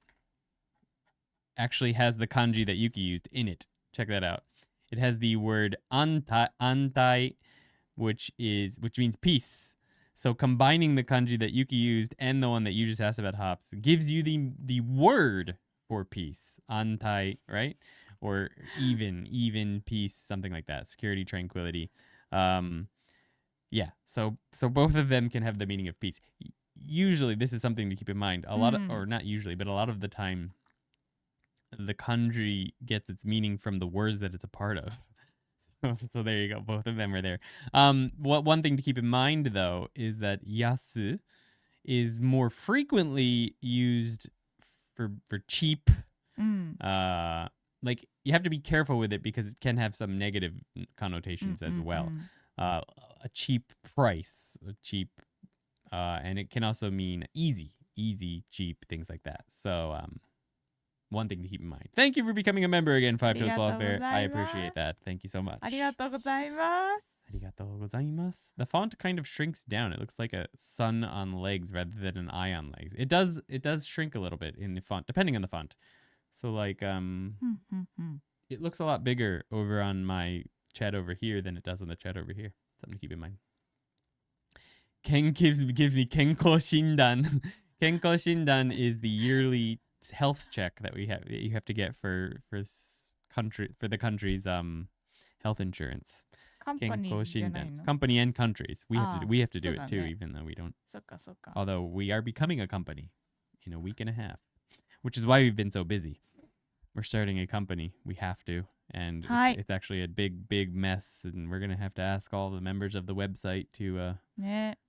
Actually has the kanji that Yuki used in it. Check that out. It has the word antai, which means peace. So combining the kanji that Yuki used and the one that you just asked about hops gives you the word for peace. Antai, right? Or even peace, something like that. Security, tranquility. Yeah. So both of them can have the meaning of peace. Usually, this is something to keep in mind. Or not usually, but a lot of the time, the kanji gets its meaning from the words that it's a part of. So there you go. Both of them are there. One thing to keep in mind, though, is that yasu is more frequently used for cheap. Like, you have to be careful with it because it can have some negative connotations as well. A cheap price, and it can also mean easy, cheap, things like that. So, one thing to keep in mind. Thank you for becoming a member again, 5-Toed Sloth Bear. I appreciate that. Thank you so much. ありがとうございます。ありがとうございます. The font kind of shrinks down. It looks like a sun on legs rather than an eye on legs. It does shrink a little bit in the font, depending on the font. So like it looks a lot bigger over on my chat over here than it does on the chat over here. Something to keep in mind. Ken gives me Kenko Shindan. Kenko Shindan is the yearly health check that you have to get for the country's health insurance. Kenko Shindan. Company and countries. We have to do it too, even though we don't. Although we are becoming a company in a week and a half, which is why we've been so busy. We're starting a company. We have to. And it's actually a big mess, and we're gonna have to ask all the members of the website to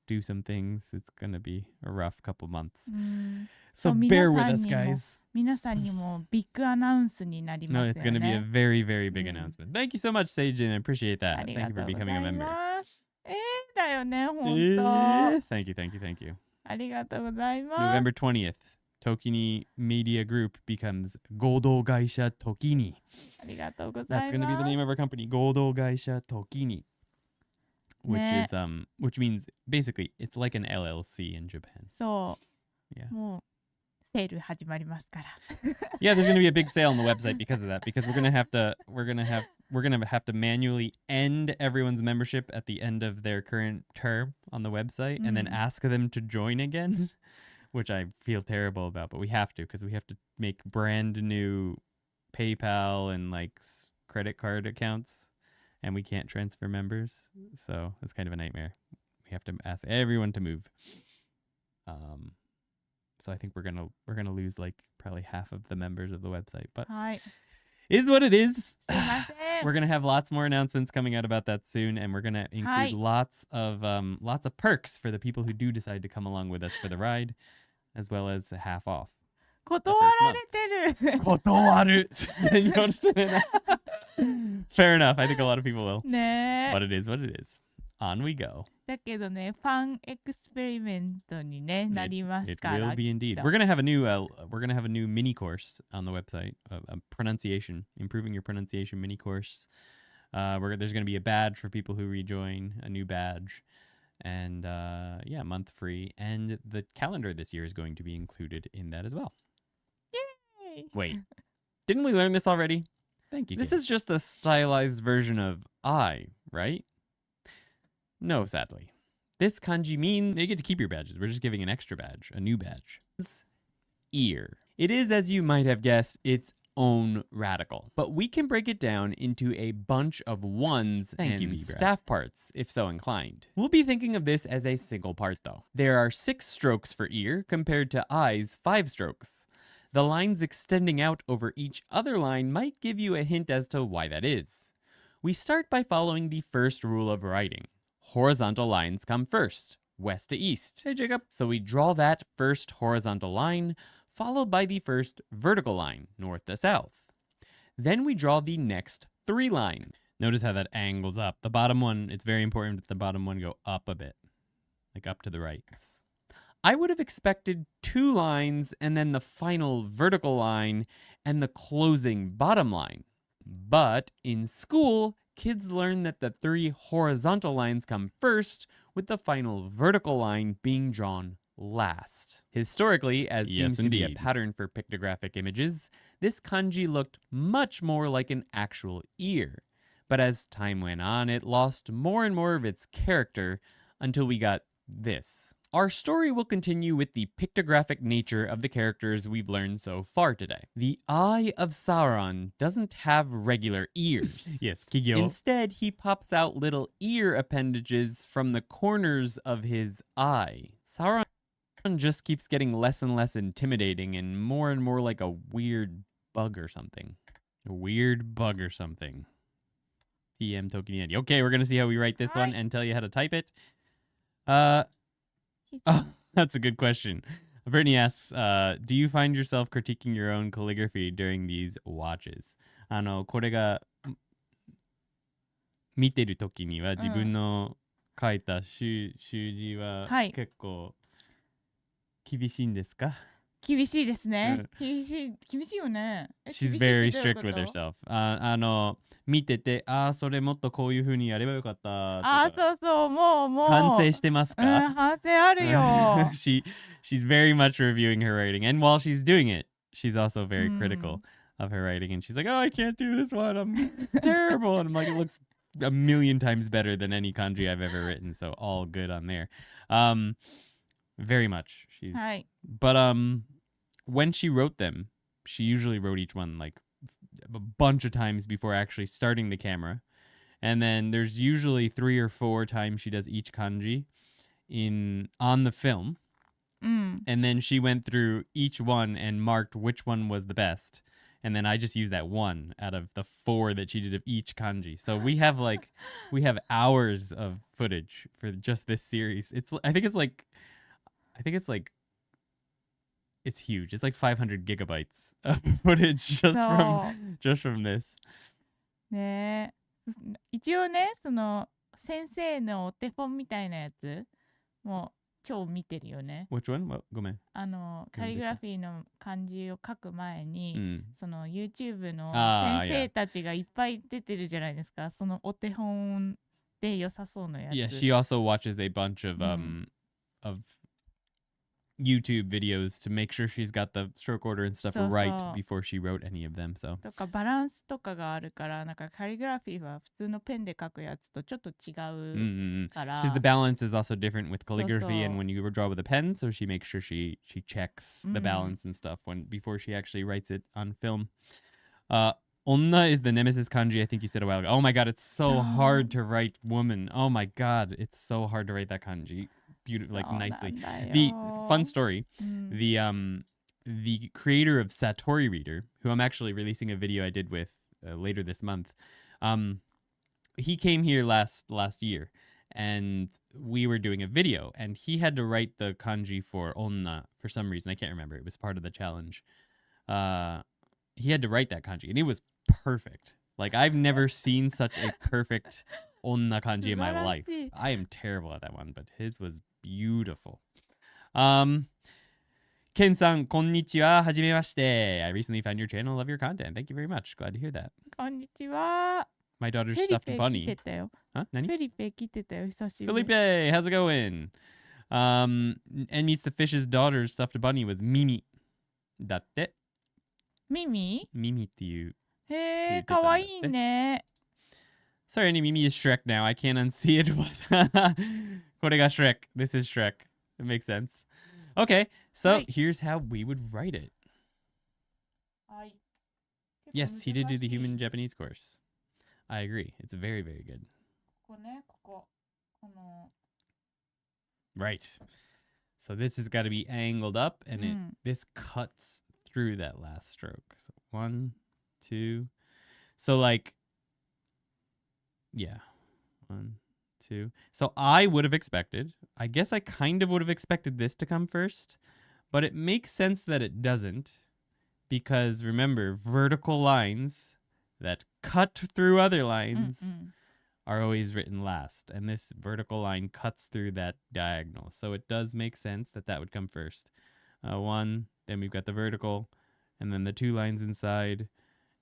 do some things. It's gonna be a rough couple months. So bear with us, guys. 皆さんにもビッグアナウンスになりますよね。No, it's gonna be a very, very big announcement. Thank you so much, Seijin. I appreciate that. ありが Thank you と for うござ becoming a い member. ます。だよね、本当。Thank you. ありがとうございます。 November 20th, ToKini Media Group becomes Godo Gaisha ToKini. ありがとうございます。 That's going to be the name of our company, Godo Gaisha ToKini, which means basically it's like an LLC in Japan. そう。 Yeah. もうセール始まりますから。 Yeah, there's going to be a big sale on the website because of that. Because we're gonna have to manually end everyone's membership at the end of their current term on the website, and then ask them to join again. Which I feel terrible about, but we have to because we have to make brand new PayPal and like credit card accounts, and we can't transfer members, so it's kind of a nightmare. We have to ask everyone to move. So I think we're gonna lose like probably half of the members of the website, but is what it is. We're gonna have lots more announcements coming out about that soon, and we're gonna include lots of perks for the people who do decide to come along with us for the ride. As well as half off. 断られてる。断る. Fair enough. I think a lot of people will. ね。But it is what it is. On we go. だけどね、ファンエクスペリメントにね、なりますから。 It will be indeed. We're gonna have a new mini course on the website, a pronunciation, improving your pronunciation mini course. There's gonna be a badge for people who rejoin, a new badge. And month free, and the calendar this year is going to be included in that as well. Yay! Wait, didn't we learn this already? Thank you. This is just a stylized version of I, right? No, sadly. This kanji means you get to keep your badges. We're just giving an extra badge, a new badge. Ear. It is, as you might have guessed, its own radical, but we can break it down into a bunch of ones and staff parts if so inclined. We'll be thinking of this as a single part though. There are 6 strokes for ear compared to I's 5 strokes. The lines extending out over each other line might give you a hint as to why that is. We start by following the first rule of writing. Horizontal lines come first, west to east. Hey Jacob. So we draw that first horizontal line, followed by the first vertical line, north to south. Then we draw the next 3 lines. Notice how that angles up. The bottom one, it's very important that the bottom one go up a bit, like up to the right. I would have expected 2 lines and then the final vertical line and the closing bottom line. But in school, kids learn that the 3 horizontal lines come first, with the final vertical line being drawn last. Historically, as seems to be a pattern for pictographic images, this kanji looked much more like an actual ear. But as time went on, it lost more and more of its character until we got this. Our story will continue with the pictographic nature of the characters we've learned so far today. The eye of Sauron doesn't have regular ears. Yes, Kigyo. Instead, he pops out little ear appendages from the corners of his eye. Sauron just keeps getting less and less intimidating and more like a weird bug or something. A weird bug or something. TM ToKini Andy. Okay, we're going to see how we write this one and tell you how to type it. Oh, that's a good question. Brittany asks, do you find yourself critiquing your own calligraphy during these watches? これが見てる時には自分の書いた習字は結構厳しいんですか？厳しいですね。厳しいよね。She's very strict with herself. 見てて、それもっとこういう風にやればよかったとか。そう、もう。反省してますか？反省あるよ。She's very much reviewing her writing. And while she's doing it, she's also very critical of her writing. And she's like, I can't do this one. It's terrible. And I'm like, it looks a million times better than any kanji I've ever written. So all good on there. Very much. But when she wrote them, she usually wrote each one like a bunch of times before actually starting the camera. And then there's usually 3 or 4 times she does each kanji on the film. And then she went through each one and marked which one was the best. And then I just used that one out of the 4 that she did of each kanji. So we have hours of footage for just this series. I think it's huge. It's like 500 gigabytes of footage just from this. ねえ。一応ね、その先生のお手本みたいなやつも超見てるよね。Which one? ごめん。カリグラフィーの漢字を書く前に、その YouTube の先生たちがいっぱい出てるじゃないですか。そのお手本で良さそうなやつ。Yeah, she also watches a bunch of YouTube videos to make sure she's got the stroke order and stuff right before she wrote any of them. So とかバランスとかがあるから、なんかカリグラフィーは普通のペンで書くやつとちょっと違うから。The balance is also different with calligraphy and when you draw with a pen, so she makes sure she checks the balance and stuff before she actually writes it on film. Onna is the nemesis kanji I think you said a while ago. Oh my god, it's so hard to write woman. Oh my god, it's so hard to write that kanji. Beautiful, like nicely. The fun story, the creator of Satori Reader, who I'm actually releasing a video I did with later this month, he came here last year and we were doing a video and he had to write the kanji for onna for some reason. I can't remember. It was part of the challenge. He had to write that kanji and it was perfect. Like I've never seen such a perfect onna kanji in my life. I am terrible at that one, but his was beautiful. Ken-san, konnichiwa, hajimemashite. I recently found your channel, love your content. Thank you very much. Glad to hear that. こんにちは。 My daughter's stuffed bunny. フェリペ来てたよ。Huh? フェリペ来てたよ、久しぶり。Felipe, how's it going? And meets the fish's daughter's stuffed bunny was Mimi. だって。ミミ？ Mimi っていう。へえ、かわいいね。Sorry, Annie, Mimi is Shrek now. I can't unsee it. これが Shrek. This is Shrek. It makes sense. Okay, so here's how we would write it. Yes, he did do the human Japanese course. I agree. It's very, very good. Right. So this has got to be angled up, and this cuts through that last stroke. So 1, 2. So like, yeah, 1, 2. So I would have expected, I guess I kind of would have expected this to come first, but it makes sense that it doesn't, because remember, vertical lines that cut through other lines are always written last, and this vertical line cuts through that diagonal. So it does make sense that that would come first. 1, then we've got the vertical, and then the 2 lines inside,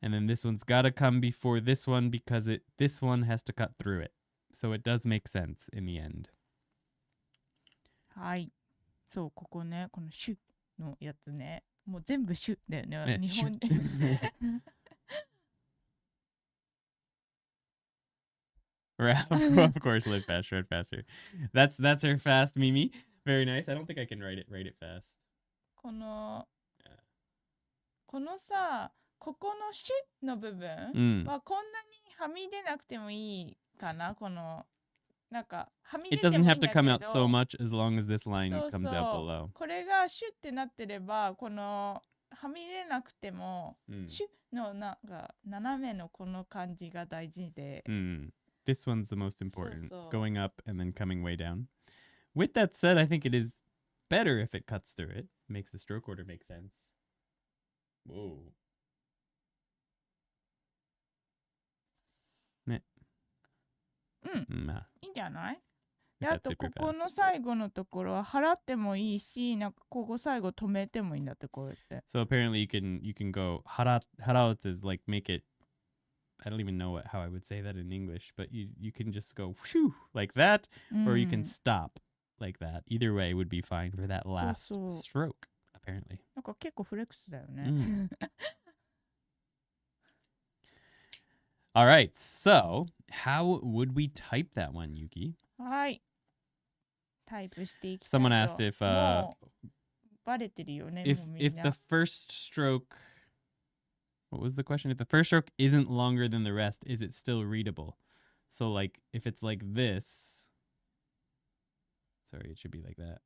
And then this one's gotta come before this one because this one has to cut through it. So it does make sense in the end. はい。そう、ここね、このシュのやつね。もう全部シュだよね。日本で。Of course, live faster, read faster. That's her fast, Mimi. Very nice. I don't think I can write it fast. このさ、ここのシュの部分はこんなにはみ出なくてもいいかな。このなんかはみ出てもいいんだけど。It doesn't have to come out so much as long as this line comes out below. これがシュってなってれば、このはみ出なくても、シュのなんか斜めのこの感じが大事で。This one's the most important, going up and then coming way down. With that said, I think it is better if it cuts through it. Makes the stroke order make sense. Whoa. ね。まあ。いいんじゃない？で、あとここの最後のところは払ってもいいし、なんかここ最後止めてもいいんだってこうやって。So apparently you can go haraut is like make it. I don't even know how I would say that in English, but you can just go whew, like that, or you can stop like that. Either way would be fine for that last stroke, apparently. なんか結構フレックスだよね。All right, so how would we type that one, Yuki? はい。タイプしていきたいと。Someone asked if バレてるよね、if the first stroke, what was the question? If the first stroke isn't longer than the rest, is it still readable? So like if it's like this, sorry, it should be like that.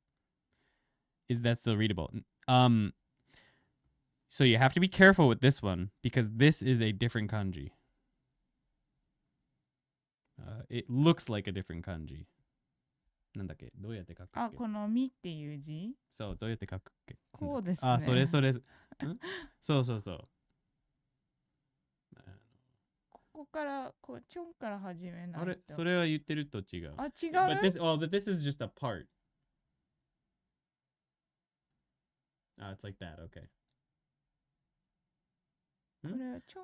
Is that still readable? So you have to be careful with this one because this is a different kanji. It looks like a different kanji. なんだっけ？どうやって書くっけ？あ、このみっていう字？そう、どうやって書くっけ？こうですね。あ、それ。そうそうそう。ここからこうチョンから始めないと。あれ、それは言ってると違う。あ、違う。But this is just a part. It's like that. Okay.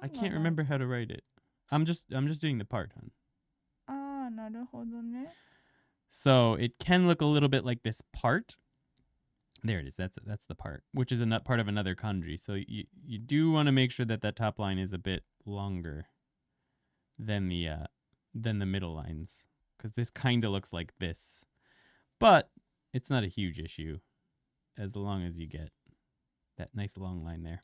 I can't remember how to write it. I'm just doing the part, hon. ああ、なるほどね。So it can look a little bit like this part. There it is. That's the part, which is a part of another kanji. So you do want to make sure that top line is a bit longer than the middle lines, because this kind of looks like this, but it's not a huge issue as long as you get that nice long line there.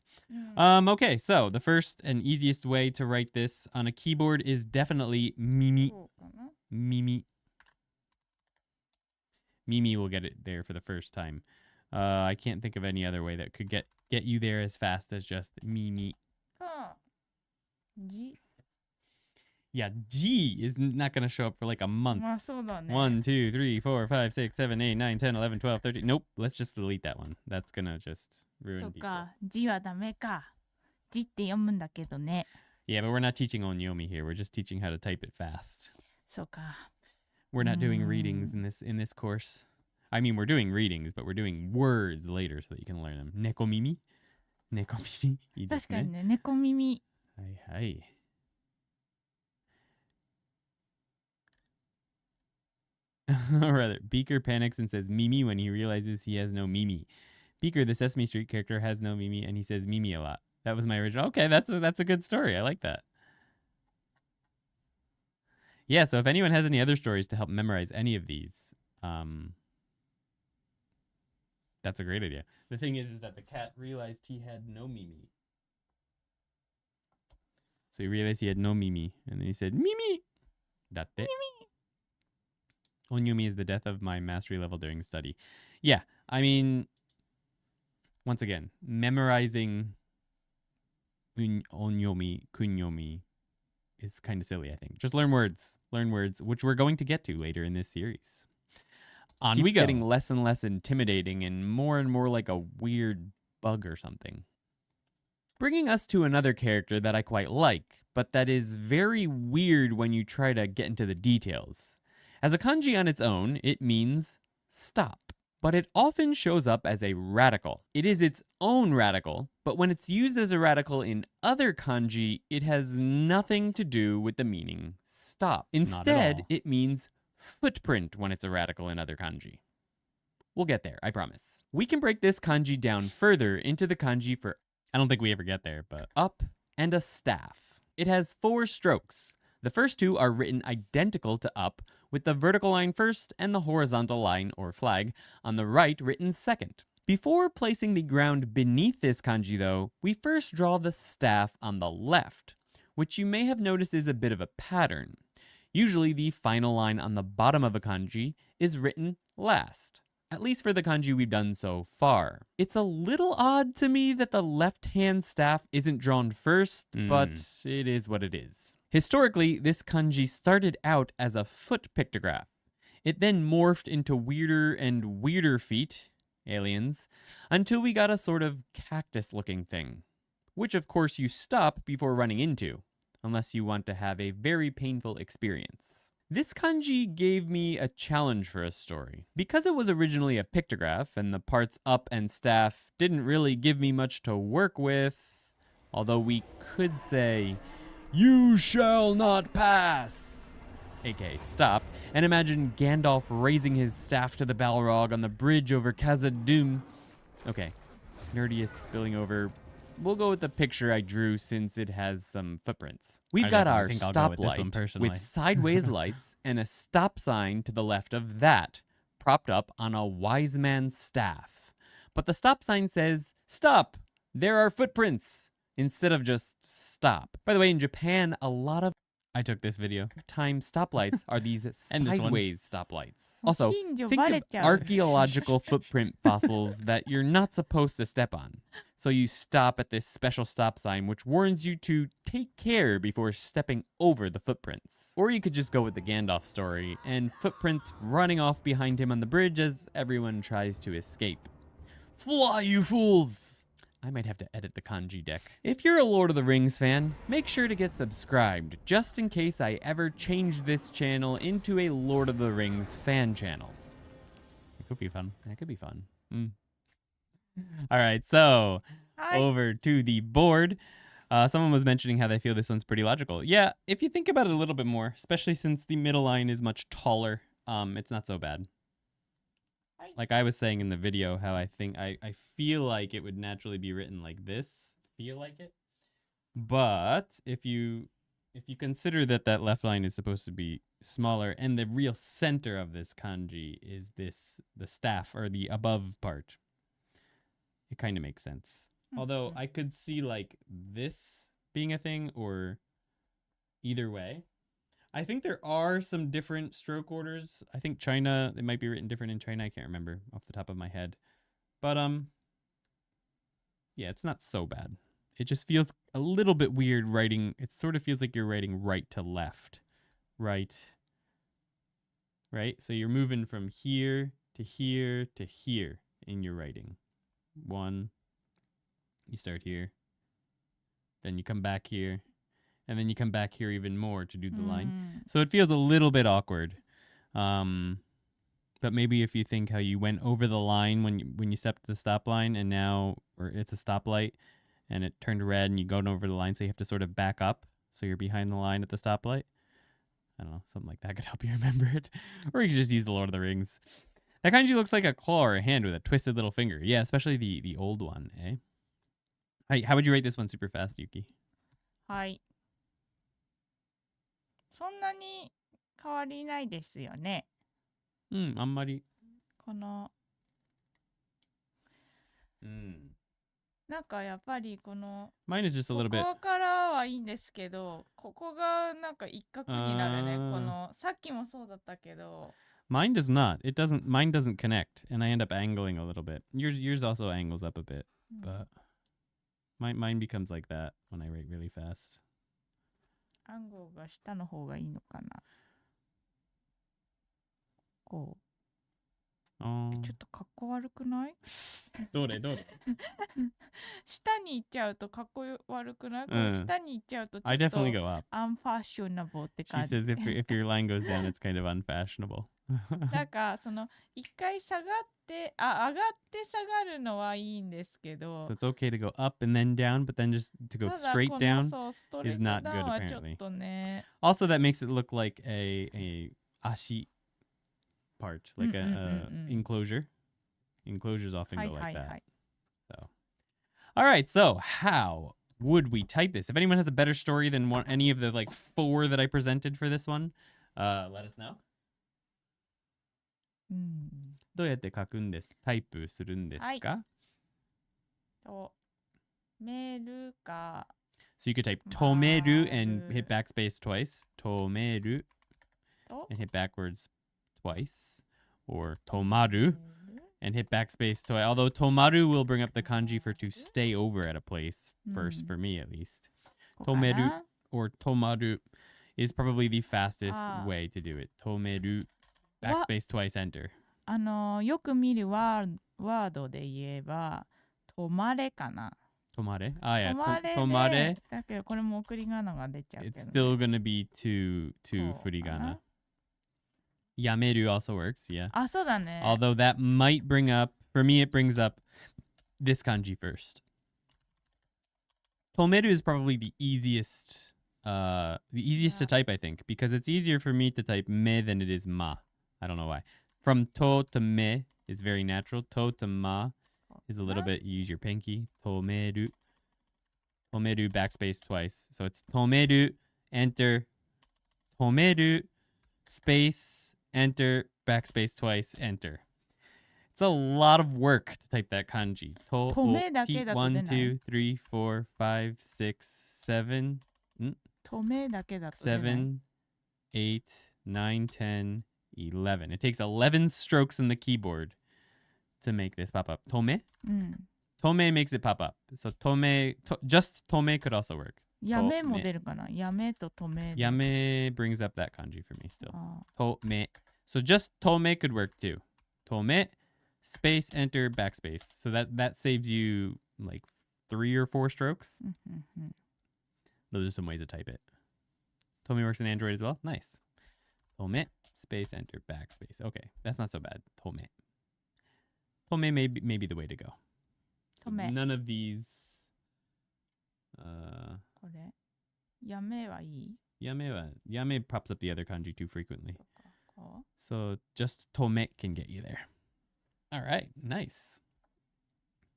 Okay, so the first and easiest way to write this on a keyboard is definitely Mimi. Mimi. Mimi will get it there for the first time. I can't think of any other way that could get you there as fast as just Mimi. G. Yeah, G is not going to show up for like a month. まあそうだね。1, 2, 3, 4, 5, 6, 7, 8, 9, 10, 11, 12, 13. Nope, let's just delete that one. That's going to just ruin そう people. か、G はダメか。G って読むんだけどね。Yeah, but we're not teaching onyomi here. We're just teaching how to type it fast. そうか。We're not doing readings in this course. I mean, we're doing readings, but we're doing words later so that you can learn them. Nekomimi? Nekomimi? いいですね。確かにね、猫耳。はいはい。Or rather, Beaker panics and says Mimi when he realizes he has no Mimi. Beaker, the Sesame Street character, has no Mimi, and he says Mimi a lot. That was my original. Okay, that's a good story. I like that. Yeah, so if anyone has any other stories to help memorize any of these, that's a great idea. The thing is that the cat realized he had no Mimi. So he realized he had no Mimi, and then he said, Mimi! Datte. Mimi! Onyomi is the death of my mastery level during study. Yeah, I mean, once again, memorizing onyomi, kunyomi is kind of silly, I think. Just learn words, which we're going to get to later in this series. On we go. It's getting less and less intimidating and more like a weird bug or something. Bringing us to another character that I quite like, but that is very weird when you try to get into the details. As a kanji on its own, it means stop. but it often shows up as a radical. It is its own radical, but when it's used as a radical in other kanji, it has nothing to do with the meaning stop. Instead, it means footprint when it's a radical in other kanji. We'll get there, I promise. We can break this kanji down further into the kanji for, I don't think we ever get there, but up and a staff. It has 4 strokes. The first 2 are written identical to up, with the vertical line first and the horizontal line, or flag, on the right written second. Before placing the ground beneath this kanji, though, we first draw the staff on the left, which you may have noticed is a bit of a pattern. Usually the final line on the bottom of a kanji is written last, at least for the kanji we've done so far. It's a little odd to me that the left-hand staff isn't drawn first, but it is what it is. Historically, this kanji started out as a foot pictograph. It then morphed into weirder and weirder feet, aliens, until we got a sort of cactus-looking thing, which of course you stop before running into, unless you want to have a very painful experience. This kanji gave me a challenge for a story. Because it was originally a pictograph and the parts up and staff didn't really give me much to work with, although we could say, "You shall not pass," aka stop, and imagine Gandalf raising his staff to the Balrog on the bridge over Khazad-dûm. Okay, nerdiest spilling over. We'll go with the picture I drew since it has some footprints. We've got our stoplight with sideways lights and a stop sign to the left of that, propped up on a wise man's staff. But the stop sign says, "Stop! There are footprints!" instead of just stop. By the way, in Japan, a lot of time stoplights are these sideways stoplights. Also, think of archaeological footprint fossils that you're not supposed to step on. So you stop at this special stop sign which warns you to take care before stepping over the footprints. Or you could just go with the Gandalf story and footprints running off behind him on the bridge as everyone tries to escape. Fly, you fools! I might have to edit the kanji deck. If you're a Lord of the Rings fan, make sure to get subscribed, just in case I ever change this channel into a Lord of the Rings fan channel. It could be fun. That could be fun. All right, so over to the board. Someone was mentioning how they feel this one's pretty logical. Yeah, if you think about it a little bit more, especially since the middle line is much taller, it's not so bad. Like I was saying in the video, how I feel like it would naturally be written like this. Feel like it. But if you consider that that left line is supposed to be smaller and the real center of this kanji is the staff or the above part, it kind of makes sense. Although I could see like this being a thing or either way. I think there are some different stroke orders. I think China, it might be written different in China. I can't remember off the top of my head. But, yeah, it's not so bad. It just feels a little bit weird writing. It sort of feels like you're writing right to left. Right. So you're moving from here to here to here in your writing. 1. You start here. Then you come back here. And then you come back here even more to do the line. So it feels a little bit awkward. But maybe if you think how you went over the line when you stepped the stop line and now, or it's a stoplight and it turned red and you go over the line, so you have to sort of back up so you're behind the line at the stoplight. I don't know, something like that could help you remember it. Or you could just use the Lord of the Rings. That kanji looks like a claw or a hand with a twisted little finger. Yeah, especially the old one, eh? Hey, how would you rate this one super fast, Yuki? はい。そんなに変わりないですよね。あんまり。この、なんかやっぱりこの、Mine is just a little bit. ここからはいいんですけど、ここがなんか一角になるね。この、さっきもそうだったけど。Mine does not. Mine doesn't connect, and I end up angling a little bit. Yours also angles up a bit, but mine becomes like that when I write really fast. 暗号が下の方がいいのかな。こう。ちょっとかっこ悪くない？どれどれ下に行っちゃうとかっこ悪くない？下に行っちゃうとちょ I っと definitely go up. unfashionable って She 感じ。 says if your line goes down, it's kind of unfashionable. なんかその一回上がって上がって下がるのはいいんですけど、 So it's okay to go up and then down, but then just to go ただ straight この down そうストレ is ート not ダ good ウンはちょっ apparently. とね、 Also, that makes it look like a ashi part, like a enclosure. Enclosures often はい go は like いは that. い。 So, all right. So, how would we type this? If anyone has a better story than any of the like 4 that I presented for this one, let us know. うん。どうやって書くんです？タイプするんですか？とメールか。 So you could type tomeru and hit backspace twice. Tomeru と and hit backwards twice. Or tomaru and hit backspace twice. Although tomaru will bring up the kanji for to stay over at a place first, for me at least. こうかな。 Tomeru or tomaru is probably the fastest way to do it. Tomeru, backspace twice, enter. よく見るワードで言えば止まれかな。 Tomare? Ah, yeah. 止まれで Tomare. だけどこれも送り仮名が出ちゃうけ It's ど、ね、 still going to be two こうかな。 furigana. Yameru also works, yeah. あ、そうだね。 Although that might bring up, for me, it brings up this kanji first. Tomeru is probably the easiest to type, I think, because it's easier for me to type me than it is ma. I don't know why. From to to me is very natural. To to ma is a little bit, you use your pinky. Tomeru. Tomeru, backspace twice. So it's tomeru, enter, tomeru, space, enter, backspace twice, enter. It's a lot of work to type that kanji. To, 止めだけだと出ない。 1, 2, 3, 4, 5, 6, 7, 止めだけだと出ない。 7, 8, 9, 10, 11. It takes 11 strokes in the keyboard to make this pop up. Tome? うん。 Tome makes it pop up. So just tome could also work. やめも出るかな。やめと止め。 Yame brings up that kanji for me still. あ Tome. So just tome could work too. Tome, space, enter, backspace. So that saves you like 3 or 4 strokes. うんうんうん。 Those are some ways to type it. Tome works in Android as well. Nice. Tome, space, enter, backspace. Okay, that's not so bad. Tome. Tome may be the way to go. So 止め。 none of these. これ。やめはいい？ Yame pops up the other kanji too frequently. こう So just tome can get you there. All right, nice.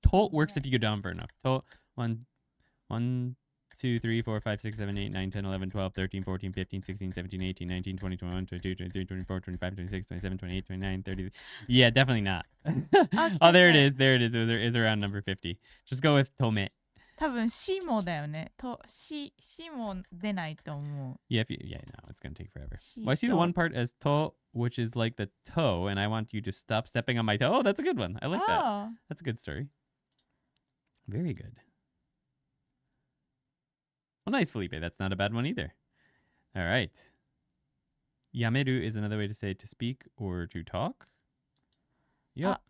To works if you go down far enough. To 1, 2, 3, 4, 5, 6, 7, 8, 9, 10, 11, 12, 13, 14, 15, 16, 17, 18, 19, 20, 21, 22, 23, 24, 25, 26, 27, 28, 29, 30. Yeah, definitely not. Oh, there it is. There it is. It is around number 50. Just go with tome. 多分しもだよね。としも出ないと思う。 Yeah, no, it's going to take forever. し Well, I see the と one part as to, which is like the toe, and I want you to stop stepping on my toe. Oh, that's a good one. I like that. あ That's a good story. Very good. Well, nice, Felipe. That's not a bad one either. All right. Yameru is another way to say to speak or to talk. Yep.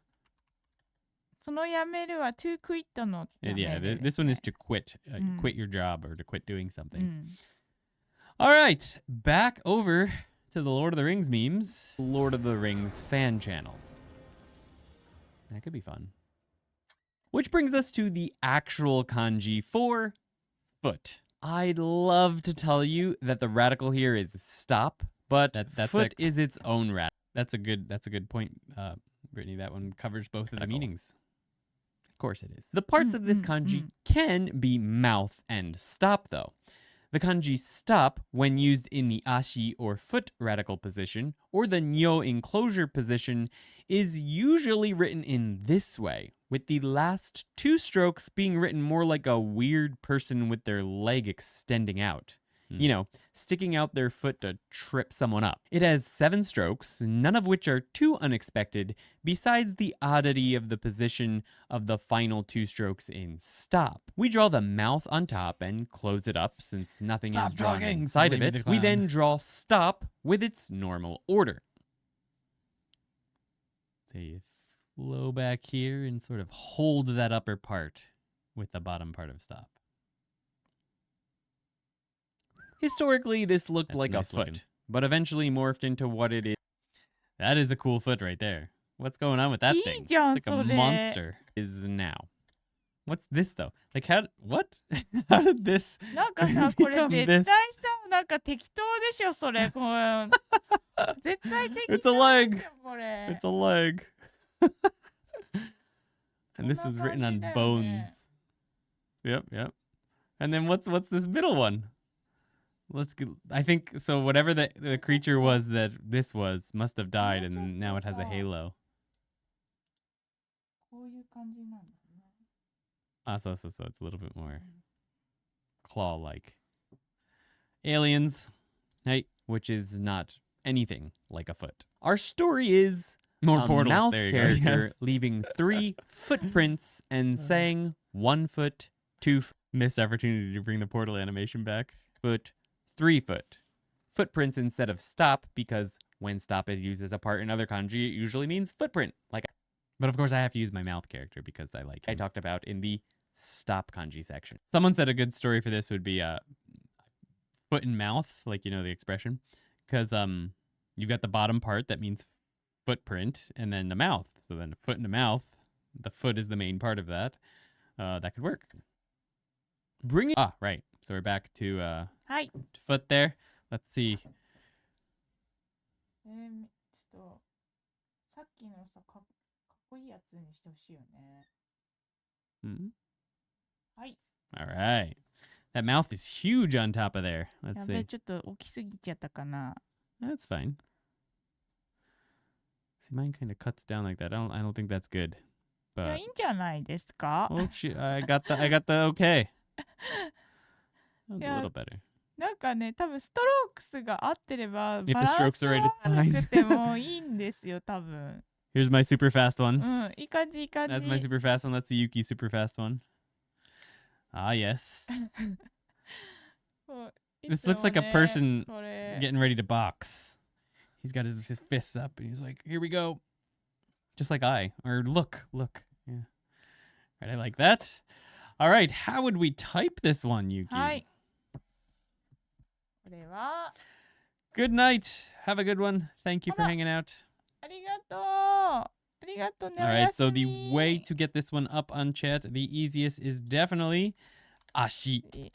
そのやめるは to quit のやめ Yeah, る this one is ね to quit. Quit your job or to quit doing う something. ん。 All right. Back over to the Lord of the Rings memes. Lord of the Rings fan channel. That could be fun. Which brings us to the actual kanji for foot. I'd love to tell you that the radical here is stop, but that's foot is its own radical. That's a good point, Brittany. That one covers both of the meanings. Of course it is. The parts of this kanji can be mouth and stop, though. The kanji stop, when used in the ashi or foot radical position, or the nyo enclosure position, is usually written in this way, with the last 2 strokes being written more like a weird person with their leg extending out. You know, sticking out their foot to trip someone up. It has 7 strokes, none of which are too unexpected, besides the oddity of the position of the final 2 strokes in stop. We draw the mouth on top and close it up since nothing is drawn inside of it. We then draw stop with its normal order. Say low back here and sort of hold that upper part with the bottom part of stop. Historically, this looked like a foot, but eventually morphed into what it is. That is a cool foot right there. What's going on with that thing? It's like a monster. Is now. What's this though? Like what? How did this なんかさ、これ become 絶 this? 対さ、なんか適当でしょ、それ。絶対適 It's a 当で leg. しょ、これ。 It's a leg. And this was written on bones. Yep, yep. And then what's this middle one? I think so. Whatever the creature was that this was must have died, and now it has a halo. こういう感じなんだね。So it's a little bit more claw-like. Aliens, hey, which is not anything like a foot. Our story is more a portals. mouth There you character go. Yes. leaving 3 footprints and saying 1 foot, 2 foot. Missed opportunity to bring the portal animation back. Foot, 3 foot. Footprints instead of stop, because when stop is used as a part in other kanji, it usually means footprint. But of course I have to use my mouth character because I talked about in the stop kanji section. Someone said a good story for this would be foot and mouth, like, you know, the expression. Because you've got the bottom part that means footprint, and then the mouth. So then foot and the mouth, the foot is the main part of that. That could work. Right. So we're back to foot there. Let's see. ちょっとさっきのさ、かっこいいやつにしてほしいよね。はい。All right. That mouth is huge on top of there. Let's やべ、 see. ちょっと大きすぎちゃったかな。That's fine. See, mine kind of cuts down like that. I don't think that's good. いや、 But いいんじゃないですか。 oh shit, I got the okay. That was a Yeah. little better. なんかね、多分ストロークスが合ってれば、 If the バラン strokes ス are right, が it's 悪 fine. くてもいいんですよ、多分。Here's my super fast う one. ん、いい感じ、いい感じ。 That's my super fast one. That's the Yuki super fast one. Ah, yes. そう、い This つも looks like a ね、 person これ getting ready to box. He's got his fists up and he's like, here we go. Just like or look. Yeah. Right, I like that. All right, how would we type this one, Yuki? はい。これは Good night. Have a good one. Thank you for hanging out. ありがとう。ありがとうね。 All おや right, す so the み。 way to get this one up on chat, the easiest is definitely ashi.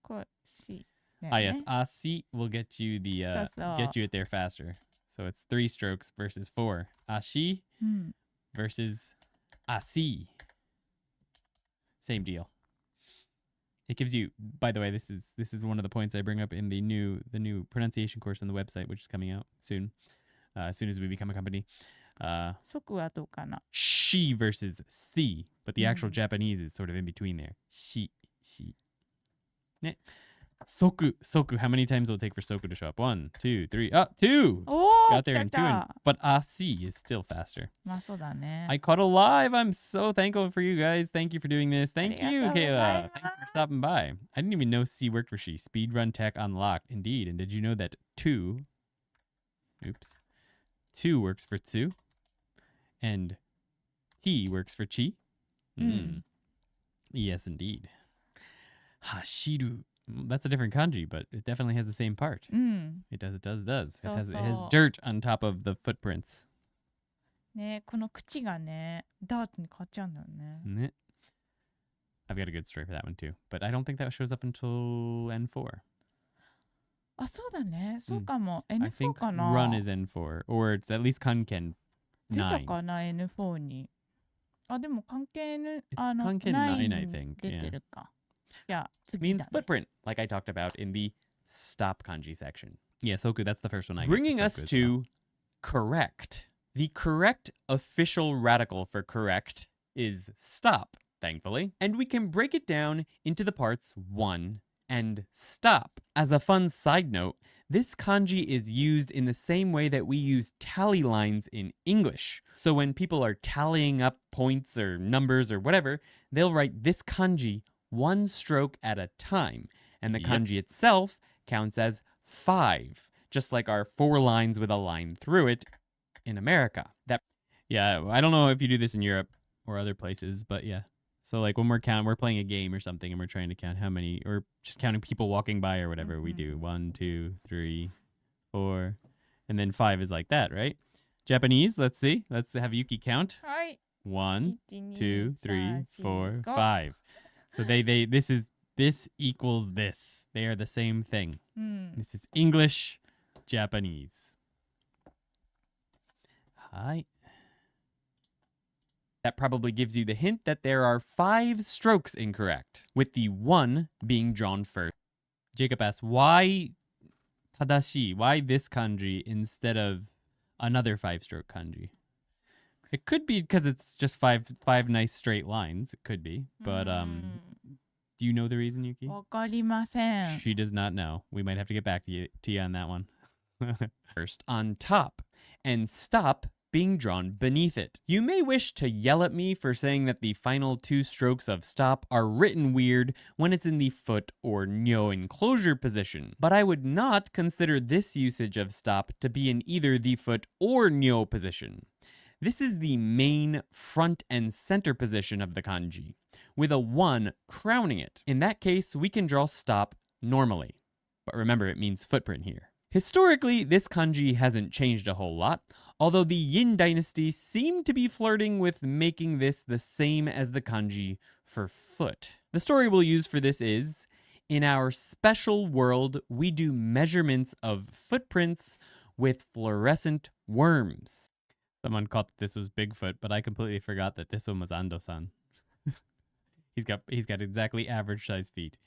こうし。Ah, yes, asi will get you the そうそう。 get you it there faster. So it's 3 strokes versus 4. Ashi うん。 versus asi. Same deal. It gives you, by the way, this is one of the points I bring up in the new pronunciation course on the website, which is coming out soon. As soon as we become a company. 即はどうかな。 She versus si, but the actual Japanese is sort of in between there. She. Ne. Soku. How many times will it take for soku to show up? 1, 2, 3. 2! おー、 Got there 来 in 2. た。 But asi is still faster. まあそうだね。 I caught a live. I'm so thankful for you guys. Thank you for doing this. Thank you, ありがとうござい Kayla. ます。 Thank you for stopping by. I didn't even know C worked for she. Speedrun tech unlocked. Indeed. And did you know that 2 works for tsu? And T works for chi? Yes, indeed. Hashiru. That's a different kanji, but it definitely has the same part. うん。 It does. It has So. dirt on top of the footprints. ね、この口がね、ダーツに変わっちゃうんだよね。 I've got a good story for that one too, but I don't think that shows up until N4. あ、そうだね。そうかも。I N4 think かな。 run is N4, or it's at least Kanken 出た 9. かな、N4 に。あ、でも関係 It's Kanken 9, I think. 出て Yeah. るか。じゃあ、次 Means だね。 footprint, like I talked about in the stop kanji section. Yeah, Soku, that's the first one I got. Bringing us to correct. The correct official radical for correct is stop, thankfully. And we can break it down into the parts 1 and stop. As a fun side note, this kanji is used in the same way that we use tally lines in English. So when people are tallying up points or numbers or whatever, they'll write this kanji 1 stroke at a time. And the kanji itself counts as 5, just like our 4 lines with a line through it in America. Yeah, I don't know if you do this in Europe or other places, but yeah. So like when we're playing a game or something, and we're trying to count how many, or just counting people walking by or whatever. We do 1, 2, 3, 4, and then 5 is like that, right? Japanese. Let's see. Let's have Yuki count. はい。 1, 1 2, 2 3 3, 4, 4 5. So this equals this. They are the same thing. 5。This is English, Japanese. Hi. That probably gives you the hint that there are 5 strokes incorrect, with the 1 being drawn first. Jacob asks, why tadashi? Why this kanji instead of another 5-stroke kanji? It could be because it's just five nice straight lines. It could be, but do you know the reason, Yuki? わかりません。 She does not know. We might have to get back to you on that one. First, on top, and stop being drawn beneath it. You may wish to yell at me for saying that the final 2 strokes of stop are written weird when it's in the foot or nyo enclosure position, but I would not consider this usage of stop to be in either the foot or nyo position. This is the main front and center position of the kanji, with a 1 crowning it. In that case, we can draw stop normally. But remember, it means footprint here. Historically, this kanji hasn't changed a whole lot, although the Yin dynasty seemed to be flirting with making this the same as the kanji for foot. The story we'll use for this is, in our special world, we do measurements of footprints with fluorescent worms. Someone caught that this was Bigfoot, but I completely forgot that this one was Ando-san. He's got exactly average size feet,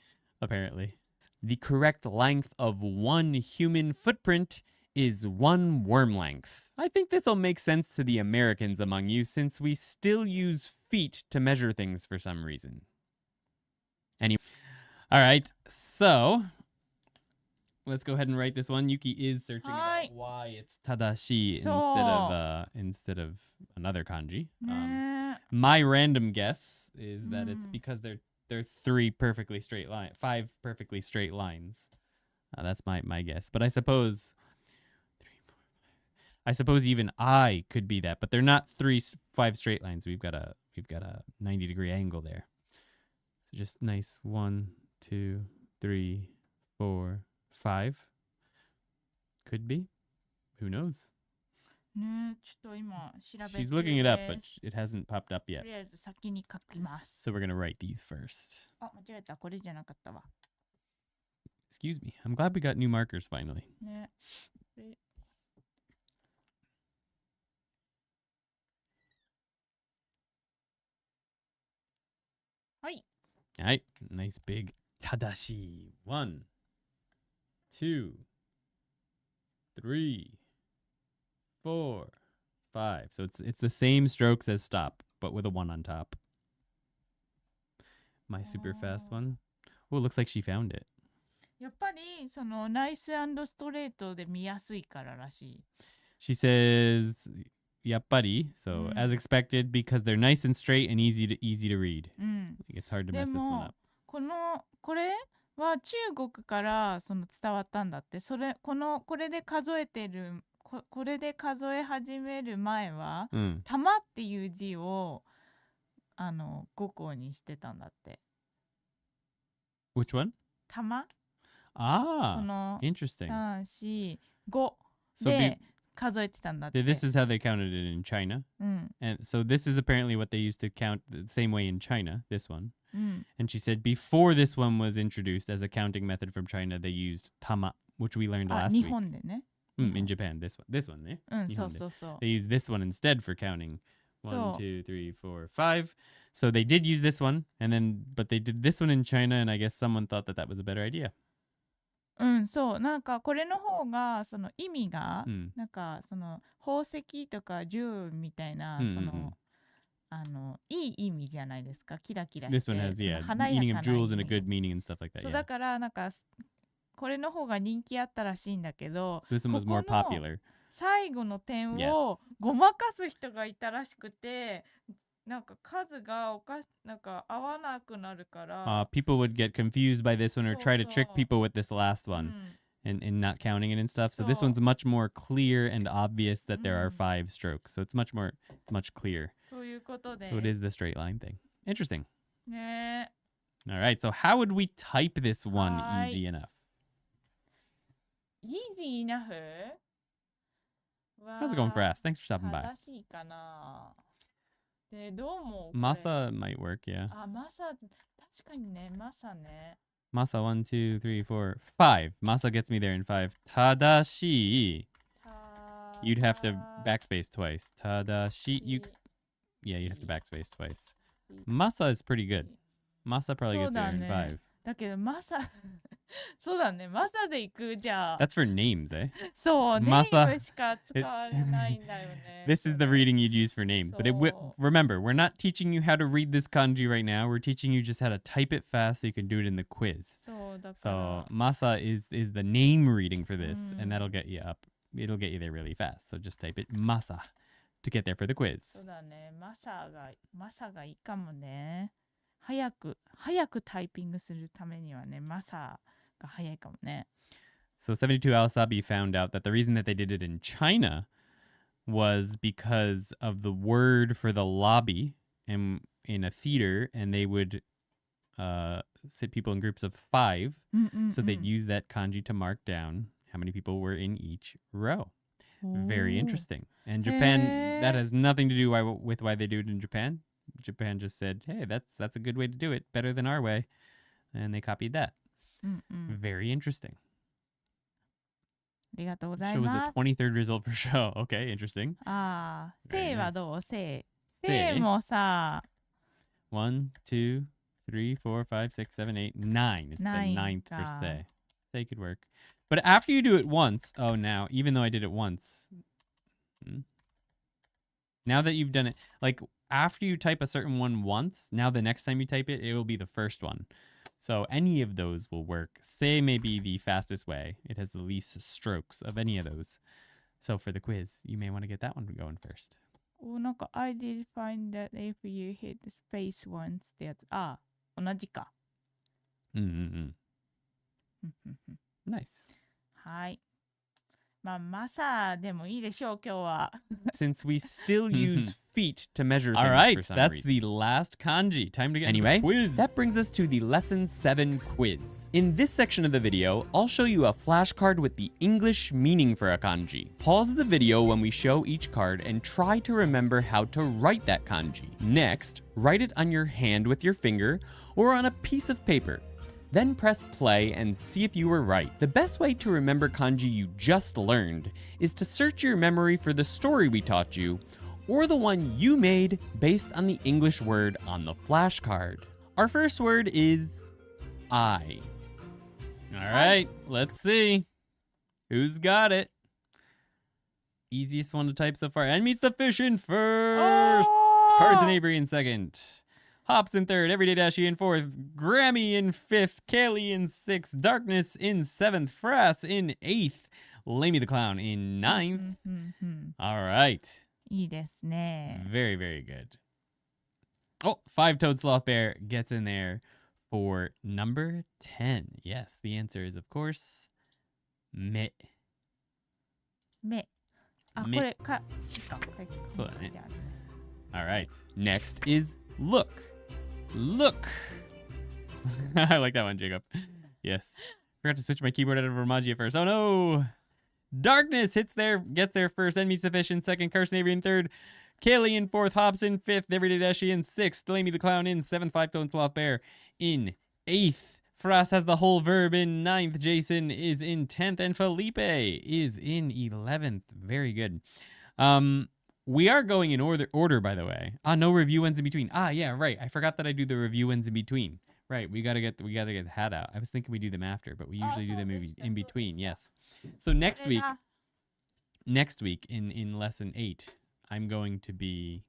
apparently. The correct length of 1 human footprint is 1 worm length. I think this will make sense to the Americans among you, since we still use feet to measure things for some reason. Anyway, all right, so let's go ahead and write this one. Yuki is searching about why it's tadashi instead of another kanji. My random guess is that it's because they're 5 perfectly straight lines. That's my guess. But I suppose even I could be that, but they're not 5 straight lines. We've got a 90-degree angle there. So just nice 1, 2, 3, 4, 5. Could be. Who knows? ね、ちょっと今調べ中 She's looking it up, but it hasn't popped up と yet. りあえず先に書きます。 So we're going to write these first. あ、間違えた。これじゃなかったわ。 Excuse me. I'm glad we got new markers finally. ね。はい。All right. Nice big tadashi. 1, 2, 3, 4, 5. So it's the same strokes as stop, but with a 1 on top. My super fast one. Oh, it looks like she found it. やっぱりそのナイス&ストレートで見やすいかららしい。 She says, yappari, so as expected, because they're nice and straight and easy to read. It's hard to mess this one up. これは中国からその伝わったんだって。これで数え始める前は、玉っていう字を5項にしてたんだって。Which one? 玉。Ah, interesting. 3、4、5で数えてたんだって。 This is how they counted it in China. And so this is apparently what they used to count the same way in China, this one. And she said before this one was introduced as a counting method from China, they used tama, which we learned last week. 日本でね。In Japan, this one, eh? そうそうそう。 They used this one instead for counting 1, 2, 3, 4, 5. So they did use this one, but they did this one in China, and I guess someone thought that was a better idea. そう、なんかこれの方がその意味が、なんかその宝石とか銃みたいな、そのいい意味じゃないですか。キラキラして。This one has, meaning of jewels and a good meaning and stuff like that. そうだからなんかこれの方が人気あったらしいんだけど、 So this one was more popular. 最後の点をごまかす人がいたらしくて、なんか数がなんか合わなくなるから。People would get confused by this one or try to trick people with this last one. and not counting it and stuff. So this So- one's much more clear and obvious that there are うん 5 strokes. So it's much clear. ということで So it is the straight line thing. Interesting. ね All right. So how would we type this one Hi. easy enough? easy enough? How's it going for us? Thanks for stopping by. 正しいかなで、どうもこれ Masa might work, yeah. あ、マサ、確かにね、マサね。 Masa 1, 2, 3, 4, 5. Masa gets me there in 5. Tadashi. You'd have to backspace twice. Tadashi. Yeah, you'd have to backspace twice. Masa is pretty good. Masa probably gets there in 5. だけどマサそうだね、マサで行くじゃあ That's for names, eh? そう、ネマサームしか使われないんだよね This is the reading you'd use for names. But So- remember, we're not teaching you how to read this kanji right now. We're teaching you just how to type it fast so you can do it in the quiz. そうだか So ら Masa is the name reading for this, and Mm. that'll get you up. It'll get you there really fast. So just type it Masa to get there for the そう quiz. だね、マサがいいかもね。早くタイピングするためにはね、マサが早いかもね。 So 72 Al-Sabi found out that the reason that they did it in China was because of the word for the lobby in a theater, and they would sit people in groups of 5. うんうんうん、 So they'd use that kanji to mark down how many people were in each row. Very おー interesting. And Japan, that Hey. has nothing to do with why they do it in Japan. Japan just said, hey, that's a good way to do it, better than our way. And they copied that. うんうん、 Very interesting. ありがとうござい Show was ます。 the 23rd result for show. Okay, interesting. ああ、 Very せいは nice. どうせい。せいせいもさ、 1, 2, 3, 4, 5, 6, 7, 8, 9. It's the 9 ninth forか。 say. Say could work. But after you do it once, oh, now, even though I did it once, now that you've done it, like after you type a certain one once, now the next time you type it, it will be the first one. So any of those will work. Say may be the fastest way. It has the least strokes of any of those. So for the quiz, you may want to get that one going first. お、なんか I did find that if you hit the space once ってやつ。ああ、同じか。 Mm-mm-mm. ふんふんふん Nice. はい。まあ、マサでもいいでしょう、今日は。 Since we still use feet to measure things All right, for some that's reason. the last kanji. Time to get Anyway, into the quiz. that brings us to the Lesson 7 quiz. In this section of the video, I'll show you a flashcard with the English meaning for a kanji. Pause the video when we show each card and try to remember how to write that kanji. Next, write it on your hand with your finger or on a piece of paper. Then press play and see if you were right. The best way to remember kanji you just learned is to search your memory for the story we taught you, or the one you made based on the English word on the flashcard. Our first word is I. All right, let's see. Who's got it? Easiest one to type so far. And meets the fish in first. Carson Avery in second. Hops in third. Everyday Dashi in fourth. Grammy in fifth. Kaylee in sixth. Darkness in seventh. Frass in eighth. Lamey the Clown in う ninth. んうんうん All right. いいですね。 Very, very good. Oh, Five-Toed Sloth Bear gets in there for number 10. Yes, the answer is, of course, me. 目。あ、こ目れか。かそうだね。書いてある All right. Next is look. Look. I like that one, Jacob. Yes. Forgot to switch my keyboard out of Romaji at first. Oh no. Darkness gets there first, then meets the fish in second, Carson Avery in third, Kaylee in fourth, Hobbs in fifth, Everyday Dashi in sixth, Delaney the Clown in seventh, Five-Toed Sloth Bear in eighth. Frost has the whole verb in ninth, Jason is in 10th, and Felipe is in 11th. Very good. We are going in order, by the way. No review ends in between. Yeah, right. I forgot that I do the review ends in between. Right, we gotta get the hat out. I was thinking we do them after, but we usually do them in between. Yes. So next week in lesson 8, I'm going to be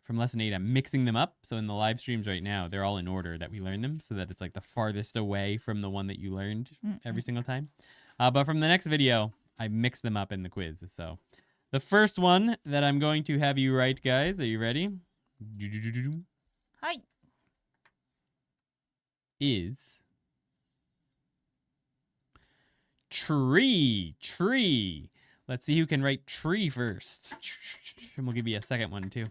from lesson 8. I'm mixing them up. So in the live streams right now, they're all in order that we learn them, so that it's like the farthest away from the one that you learned every single time. But from the next video, I mix them up in the quiz. So the first one that I'm going to have you write, guys, are you ready? はい。 Is tree. Tree. Let's see who can write tree first. And we'll give you a second one, too.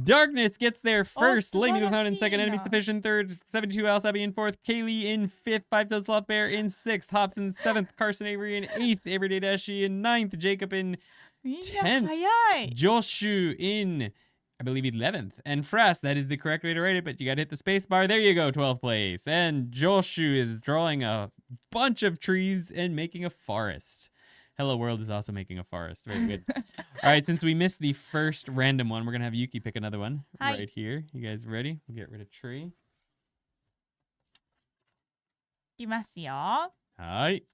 Darkness gets there first. Lady the Clown in second. Enemies the Fish in third. 72 Al Sabi in fourth. Kaylee in fifth. Five-Toed Sloth Bear in sixth. Hops in seventh. Carson Avery in eighth. Everyday Dashi in ninth. Jacob in 10th. Joshu in, I believe, 11th. And Frass, that is the correct way to write it, but you gotta hit the space bar. There you go, 12th place. And Joshu is drawing a bunch of trees and making a forest. Hello World is also making a forest. Very good. All right, since we missed the first random one, we're going to have Yuki pick another one right here. You guys ready? We'll get rid of tree. いきますよ。はい。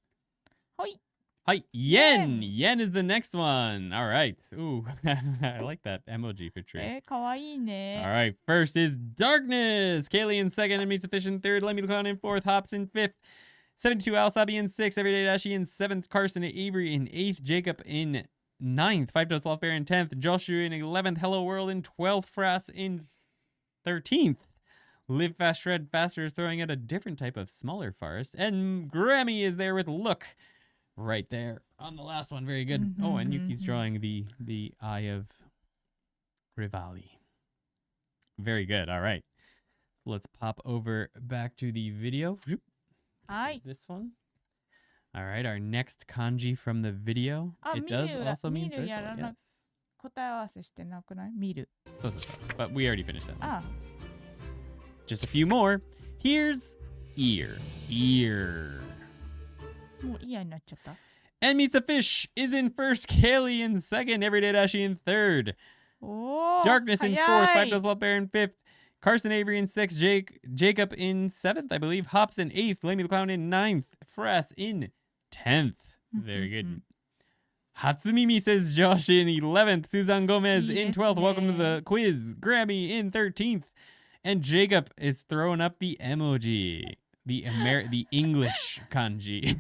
ほい。Hi, Yen. Yen is the next one. All right. Ooh, I like that emoji for tree. かわいいね。All right. First is Darkness. Kaylee in second. And Meets the Fish in third. Lemmy the Clown in fourth. Hops in fifth. 72 Al Sabi in sixth. Everyday Dashi in seventh. Carson Avery in eighth. Jacob in ninth. Five-Toed Sloth Bear in 10th. Joshua in 11th. Hello World in 12th. Frass in 13th. Live Fast, Shred Faster is throwing out a different type of smaller forest. And Grammy is there with Look. Right there on the last one. Very good. Oh, and Yuki's drawing the Eye of Rivali. Very good. All right. Let's pop over back to the video. This one. All right. Our next kanji from the video. It does also mean circle. Yes. 答え合わせしてなくない？見る。So. But we already finished that one. Ah. Just a few more. Here's ear. Ear. もう嫌になっちゃった。 And Meets the Fish is in first. Kaylee in second. Everyday Dashi in third. Darkness in fourth. Five-Toed Sloth Bear in fifth. Carson Avery in sixth. Jacob in seventh, I believe. Hops in eighth. Lemmy the Clown in ninth. Frass in 10th. Very good. Hatsumimi says Josh in 11th. Susan Gomez in 12th. Welcome to the quiz. Grammy in 13th. And Jacob is throwing up the emoji. The English kanji.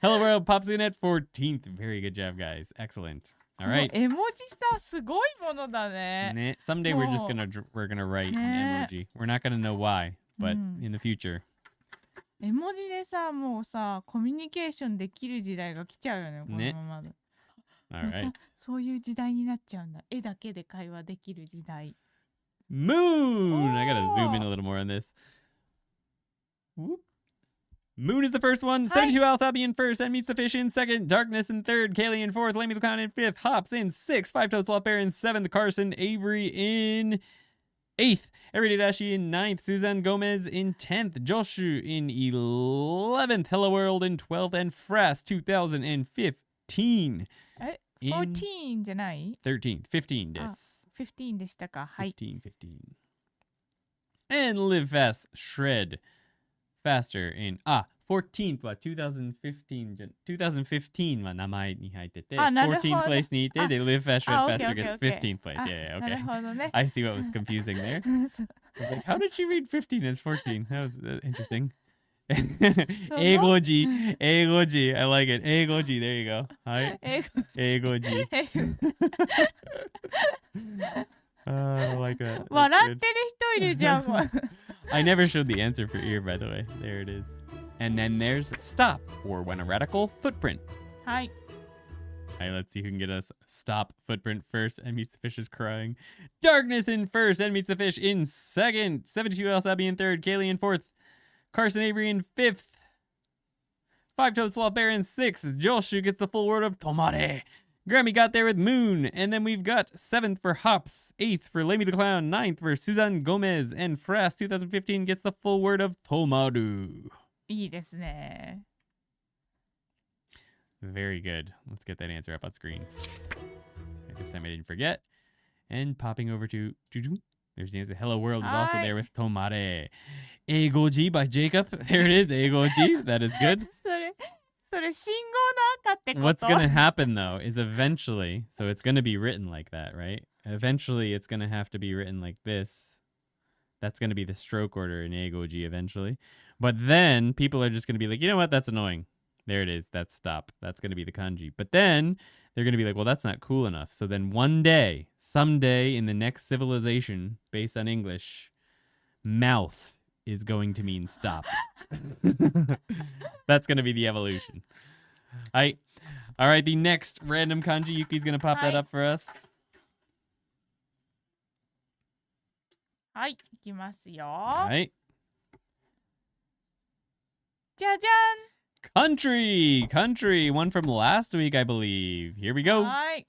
Hello World pops in at 14th. Very good job, guys. Excellent. All right. 絵文字さ、すごいものだね。 Someday we're gonna write an emoji. We're not gonna know why, but in the future. 絵文字でさ、もうさ、コミュニケーションできる時代が来ちゃうよね、このままで。All right. そういう時代になっちゃうんだ。絵だけで会話できる時代。Moon! I gotta zoom in a little more on this. Whoop. Moon is the first one. 72 Al Sabi in first. And Meets the Fish in second. Darkness in third. Kaylee in fourth. Lemmy the Clown in fifth. Hops in sixth. Five-Toed Sloth Bear in seventh. Carson Avery in eighth. Everyday Dashi in ninth. Suzanne Gomez in 10th. Joshu in 11th. Hello World in 12th. And Frass 2015. 14じゃない？ 13th. 15 です。15でしたか。はい。15. And Live Fast, Shred Faster in 14th は2015は名前に入ってて 14th place にいて they Live Fast, Shred Faster gets 15th place. Yeah, okay. なるほどね。I see what was confusing there. I was like, how did she read 15 as 14? That was interesting. 英語字 I like it. 英語字 there you go. はい。英語字 I like that. 笑ってる人いるじゃん。I never showed the answer for ear, by the way. There it is. And then there's stop, or when a radical footprint. はい。All right, let's see who can get us stop footprint first. And Meets the Fish is crying. Darkness in first. And Meets the Fish in second. 72 El Sabi in third. Kaylee in fourth. Carson Avery in fifth. Five-Toed Sloth Bear in sixth. Joshu gets the full word of Tomare. Grammy got there with Moon. And then we've got 7th for Hops. 8th for Lemmy the Clown. 9th for Suzanne Gomez. And Frass 2015 gets the full word of Tomaru. いいですね。 Very good. Let's get that answer up on screen. This time I didn't forget. And popping over to... There's the answer. Hello World is also there with Tomare. Eigoji by Jacob. There it is. Eigoji. That is good. それ信号の赤ってこと? What's going to happen, though, is eventually, so it's going to be written like that, right? Eventually, it's going to have to be written like this. That's going to be the stroke order in Eigoji eventually. But then people are just going to be like, you know what? That's annoying. There it is. That's stop. That's going to be the kanji. But then they're going to be like, well, that's not cool enough. So then one day, someday in the next civilization based on English, mouth is going to mean stop. That's going to be the evolution. All right, the next random kanji, Yuki's going to pop that up for us. はい、いきますよ。はい。じゃじゃん。 Country, one from last week, I believe. Here we go. はい。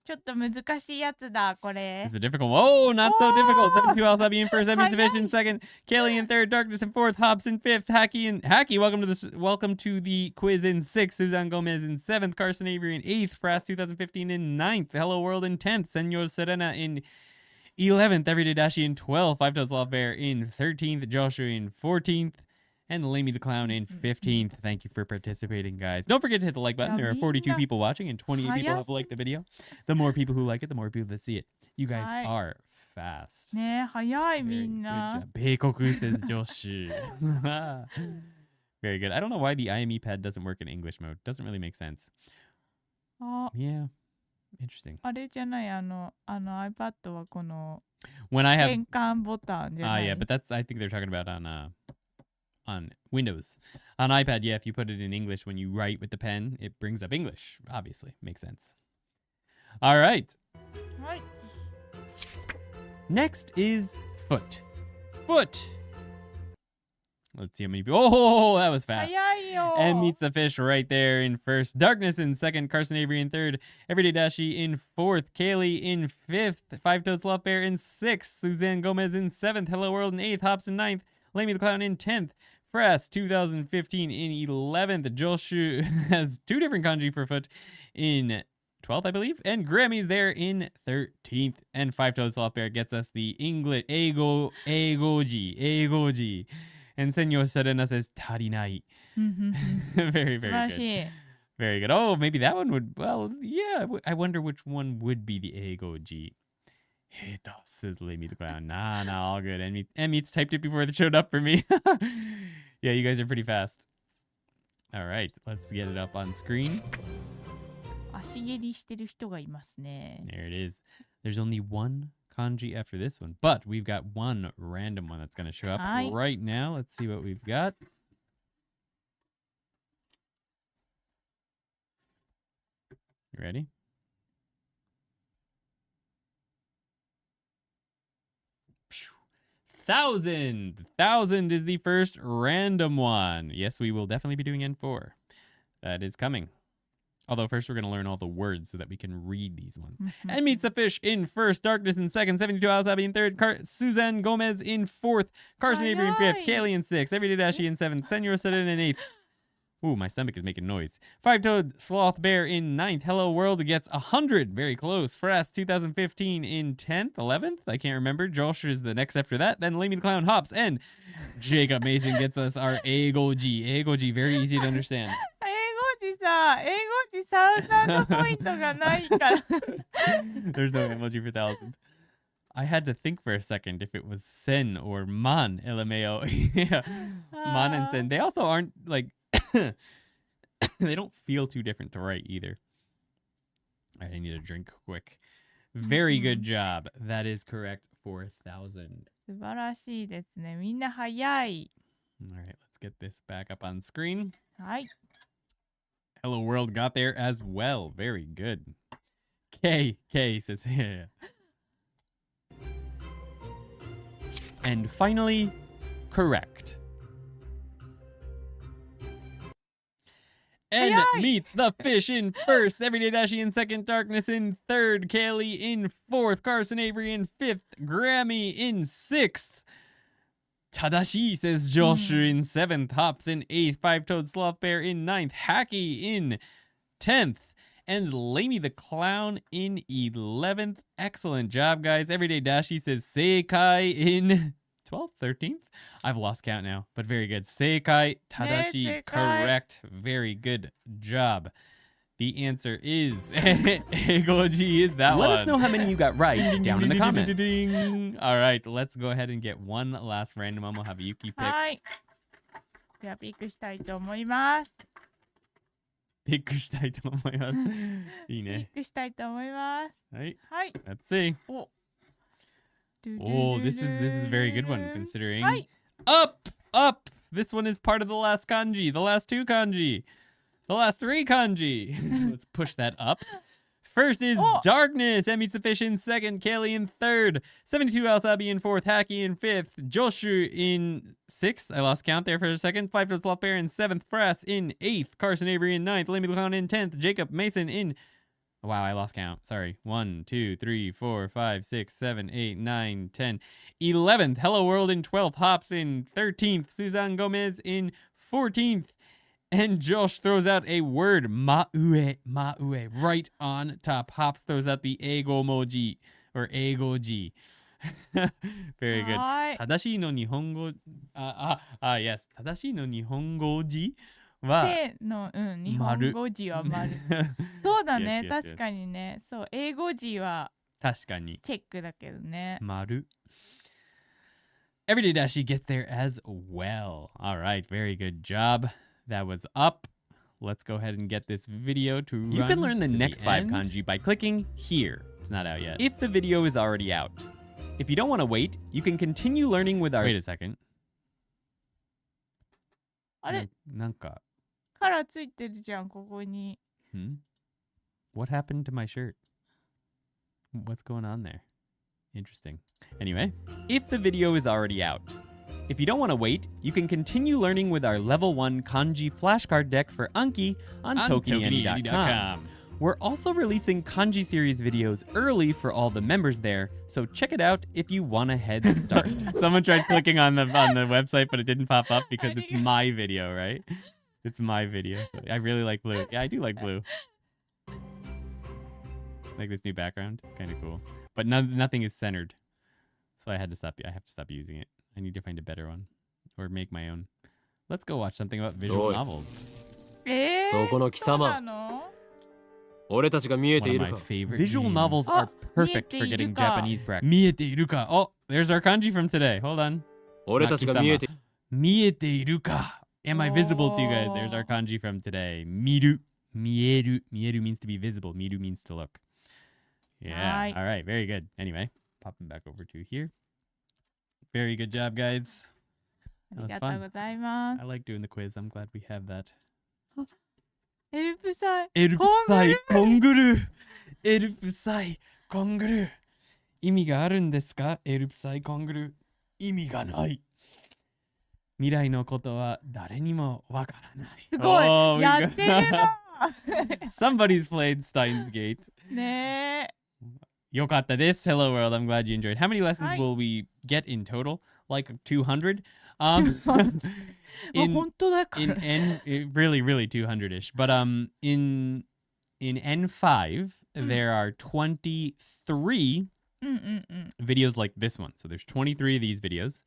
ちょっと難しいやつだ、これ。 It's a difficult one. Oh, not so difficult. 72 Alsabi in first, Emmy Sufficient in second, Kaylee in third, Darkness in fourth, Hobbs in fifth, Hacky, welcome to the quiz in sixth, Suzanne Gomez in seventh, Carson Avery in eighth, Fras 2015 in ninth, Hello World in 10th, Senor Serena in 11th, Everyday Dashi in 12th, Five Toes Love Bear in 13th, Joshua in 14th, and Lamey the Clown in 15th. Thank you for participating, guys. Don't forget to hit the like button. There are 42 people watching and 28 people have liked the video. The more people who like it, the more people that see it. You guys are fast. ねえ、早い Very みん good な。 job. 米国 says Josh. Very good. I don't know why the IME pad doesn't work in English mode. Doesn't really make sense. あ、 Yeah. Interesting. あれじゃない、iPad はこの When I have 変換ボタンじゃない。 yeah, but that's I think they're talking about on Windows. On iPad, yeah, if you put it in English when you write with the pen, it brings up English. Obviously, makes sense. All right. はい。 Next is foot. Foot. Let's see how many people. Oh, that was fast. 早いよ。 And meets the fish right there in first. Darkness in second. Carson Avery in third. Everyday Dashi in fourth. Kaylee in fifth. Five Toed Sloth Bear in sixth. Suzanne Gomez in seventh. Hello World in eighth. Hops in ninth. Lamey the Clown in 10th. Fras 2015 in 11th. Joshu has two different kanji for foot in 12th, I believe. And Grammy's there in 13th. And Five Toed Sloth Bear gets us the English Eigoji. And Senor Serena says tarinai. Very, very 素晴らし good. い。 Very good. Oh, maybe that one would, well, yeah. I wonder which one would be the Eigoji. Hito, says Lamey the Clown. Nah, all good. Emmeets typed it before it showed up for me. Yeah, you guys are pretty fast. All right, let's get it up on screen. 足蹴りしてる人がいますね。 There it is. There's only one kanji after this one, but we've got one random one that's going to show up right now. Let's see what we've got. You ready? Thousand is the first random one. Yes, we will definitely be doing N4. That is coming. Although first we're going to learn all the words so that we can read these ones. And meets the fish in first. Darkness in second. 72 Hours Abby in third. Suzanne Gomez in fourth. Carson Avery in fifth. Kaylee in sixth. Everyday Dashi in seventh. Senor Serena in eighth. Ooh, my stomach is making noise. Five Toed Sloth Bear in ninth. Hello World gets 100. Very close. Fras 2015 in 10th, 11th. I can't remember. Josh is the next after that. Then Lamey the Clown hops. And Jacob Mason gets us our Eigoji. Eigoji, very easy to understand. 英語字サウザンドポイントがないから。 There's no emoji for thousands. I had to think for a second if it was sen or man, LMAO. Yeah. Man and sen. They also aren't like they don't feel too different to write either. All right, I need a drink quick. Very good job. That is correct for 1,000. 素晴らしいですね。みんな早い。 All right, let's get this back up on screen. はい。 Hello World got there as well. Very good. K says yeah. And finally, correct. N meets the fish in first. Everyday Dashi in second. Darkness in third. Kaylee in fourth. Carson Avery in fifth. Grammy in sixth. Tadashi, says Joshu in seventh. Hops in eighth. Five Toed Sloth Bear in ninth. Hacky in 10th. And Lamey the Clown in 11th. Excellent job, guys. Everyday Dashi says Seikai in 12th, 13th. I've lost count now, but very good. Seikai, Tadashi, correct. Very good job. The answer is Eigoji is that one. Let us know how many you got right down in the comments. All right, let's go ahead and get one last random one. We'll have Yuki pick. はい。ではピックしたいと思います。ピックしたいと思います。いいね。ピックしたいと思います。はい。はい。 Let's see. Oh, this is a very good one considering Up, up. This one is part of the last kanji, the last 2 kanji, the last 3 kanji. Let's push that up. First is Darkness, Emi Fish in 2nd, Kaylee in 3rd, 72 Alsabi in 4th, Haki in 5th, Joshu in 6th, I lost count there for a second, 5 Foot Sloth Bear in 7th, Frass in 8th, Carson Avery in 9th, Lemmy Lucon in 10th, Jacob Mason in... Wow, I lost count. Sorry. 1, 2, 3, 4, 5, 6, 7, 8, 9, 10, 11th, Hello World in 12th, Hops in 13th, Suzanne Gomez in 14th, and Josh throws out a word, maue, right on top. Hops throws out the ego emoji, or egoji. Very good. Tadashi no nihongo, yes. Tadashi no nihongoji wa せの、日本語字は丸。そうだね、確かにね。そう、英語字は確かにチェックだけどね。丸。Everyday Dashi gets there as well. All right, very good job. That was up. Let's go ahead and get this video to run. You can learn the next 5 kanji by clicking here. It's not out yet. If the video is already out. If you don't want to wait, you can continue learning with our... Wait a second. あれなんかカラーついてるじゃん、ここに。What happened to my shirt? What's going on there? Interesting. Anyway, if the video is already out. If you don't want to wait, you can continue learning with our Level 1 Kanji flashcard deck for Anki on ToKiniAndy.com. We're also releasing Kanji series videos early for all the members there, so check it out if you want a head start. Someone tried clicking on the website, but it didn't pop up because it's my video, right? It's my video. I really like blue. Yeah, I do like blue. Like this new background. It's kind of cool. But nothing is centered. So I have to stop using it. I need to find a better one. Or make my own. Let's go watch something about visual novels. One of my favorite visual novels are perfect for getting Japanese practice. Miete Oh, there's our kanji from today. Hold on. Miete Am I visible to you guys? There's our kanji from today. Miru. Mieru. Mieru means to be visible. Miru means to look. Yeah. All right. Very good. Anyway, popping back over to here. Very good job, guys. That was fun. I like doing the quiz. I'm glad we have that. エルプサイエルプサイコングルーエルプサイコングルー意味があるんですかエルプサイコングルー意味がない未来のことは誰にもわからないすごいやってるなSomebody's played Steins Gate ねえよかったです Hello World I'm glad you enjoyed How many lessons will we get in total? Like 200? In really 200ish but in N5 there are 23 videos like this one so there's 23 of these videos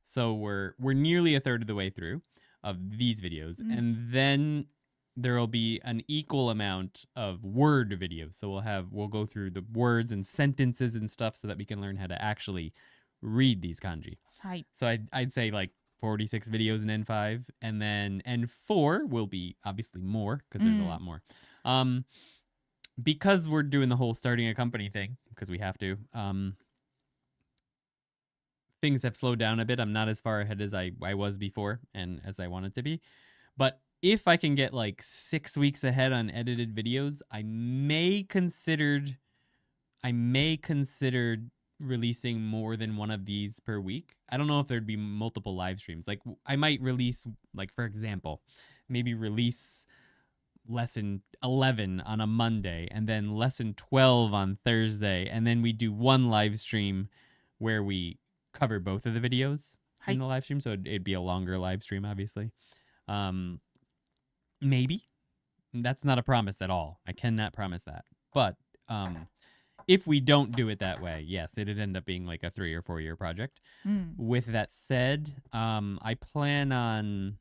so we're nearly a third of the way through of these videos and then there will be an equal amount of word videos so we'll go through the words and sentences and stuff so that we can learn how to actually read these kanji so I'd say like 46 videos in N5 and then N4 will be obviously more because there's a lot more because we're doing the whole starting a company thing because we have to things have slowed down a bit I'm not as far ahead as I was before and as I wanted to be but if I can get like 6 weeks ahead on edited videos I may consider releasing more than one of these per week. I don't know if there'd be multiple live streams. Like I might release, like for example, maybe release lesson 11 on a Monday and then lesson 12 on Thursday. And then we do one live stream where we cover both of the videos in the live stream. So it'd be a longer live stream, obviously. Maybe. That's not a promise at all. I cannot promise that. But if we don't do it that way, yes, it'd end up being like a 3 or 4 year project. With that said, I plan on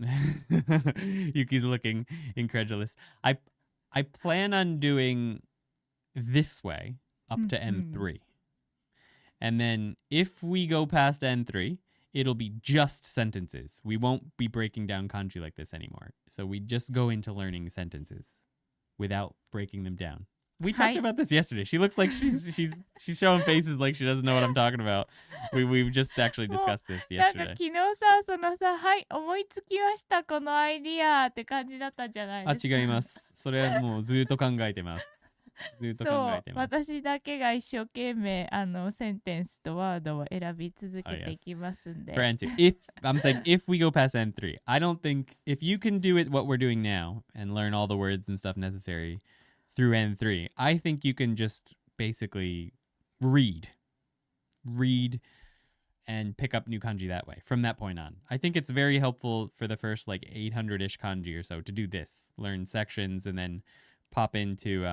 Yuki's looking incredulous. I plan on doing this way up to N3. And then if we go past N3, it'll be just sentences. We won't be breaking down kanji like this anymore. So we just go into learning sentences without breaking them down. We talked about this yesterday. She looks like she's showing faces like she doesn't know what I'm talking about. We just actually discussed this なんか yesterday. 昨日さ、そのさ、はい、思いつきました、このアイディアって感じだったじゃないですか。あ、違います。それはもうずっと考えてます。ずっと考えてます。私だけが一生懸命センテンスとワードを選び続けていきますんで。For N2, I'm saying if we go past N3, I don't think if you can do it what we're doing now and learn all the words and stuff necessary through N3, I think you can just basically read and pick up new kanji that way from that point on. I think it's very helpful for the first like 800-ish kanji or so to do this, learn sections and then pop into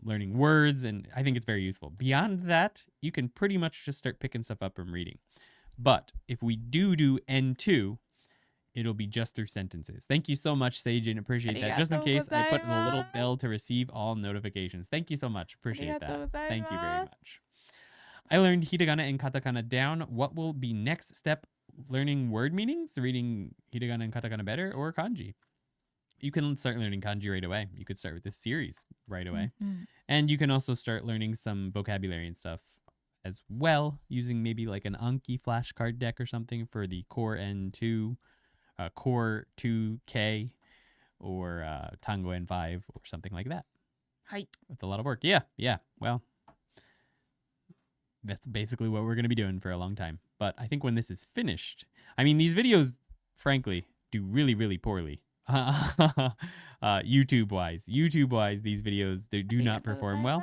learning words, and I think it's very useful. Beyond that, you can pretty much just start picking stuff up from reading. But if we do N2, it'll be just through sentences. Thank you so much, Seijin. Appreciate that. Just in case, I put the little bell to receive all notifications. Thank you so much. Appreciate that. Thank you very much. I learned hiragana and katakana down. What will be next step? Learning word meanings, reading hiragana and katakana better, or kanji? You can start learning kanji right away. You could start with this series right away. And you can also start learning some vocabulary and stuff as well, using maybe like an Anki flashcard deck or something for the Core N2, Core 2K, or Tango N5 or something like that. Hi. That's a lot of work. Yeah. Well, that's basically what we're going to be doing for a long time. But I think when this is finished, I mean, these videos, frankly, do really, really poorly. YouTube-wise, these videos, they do not perform well.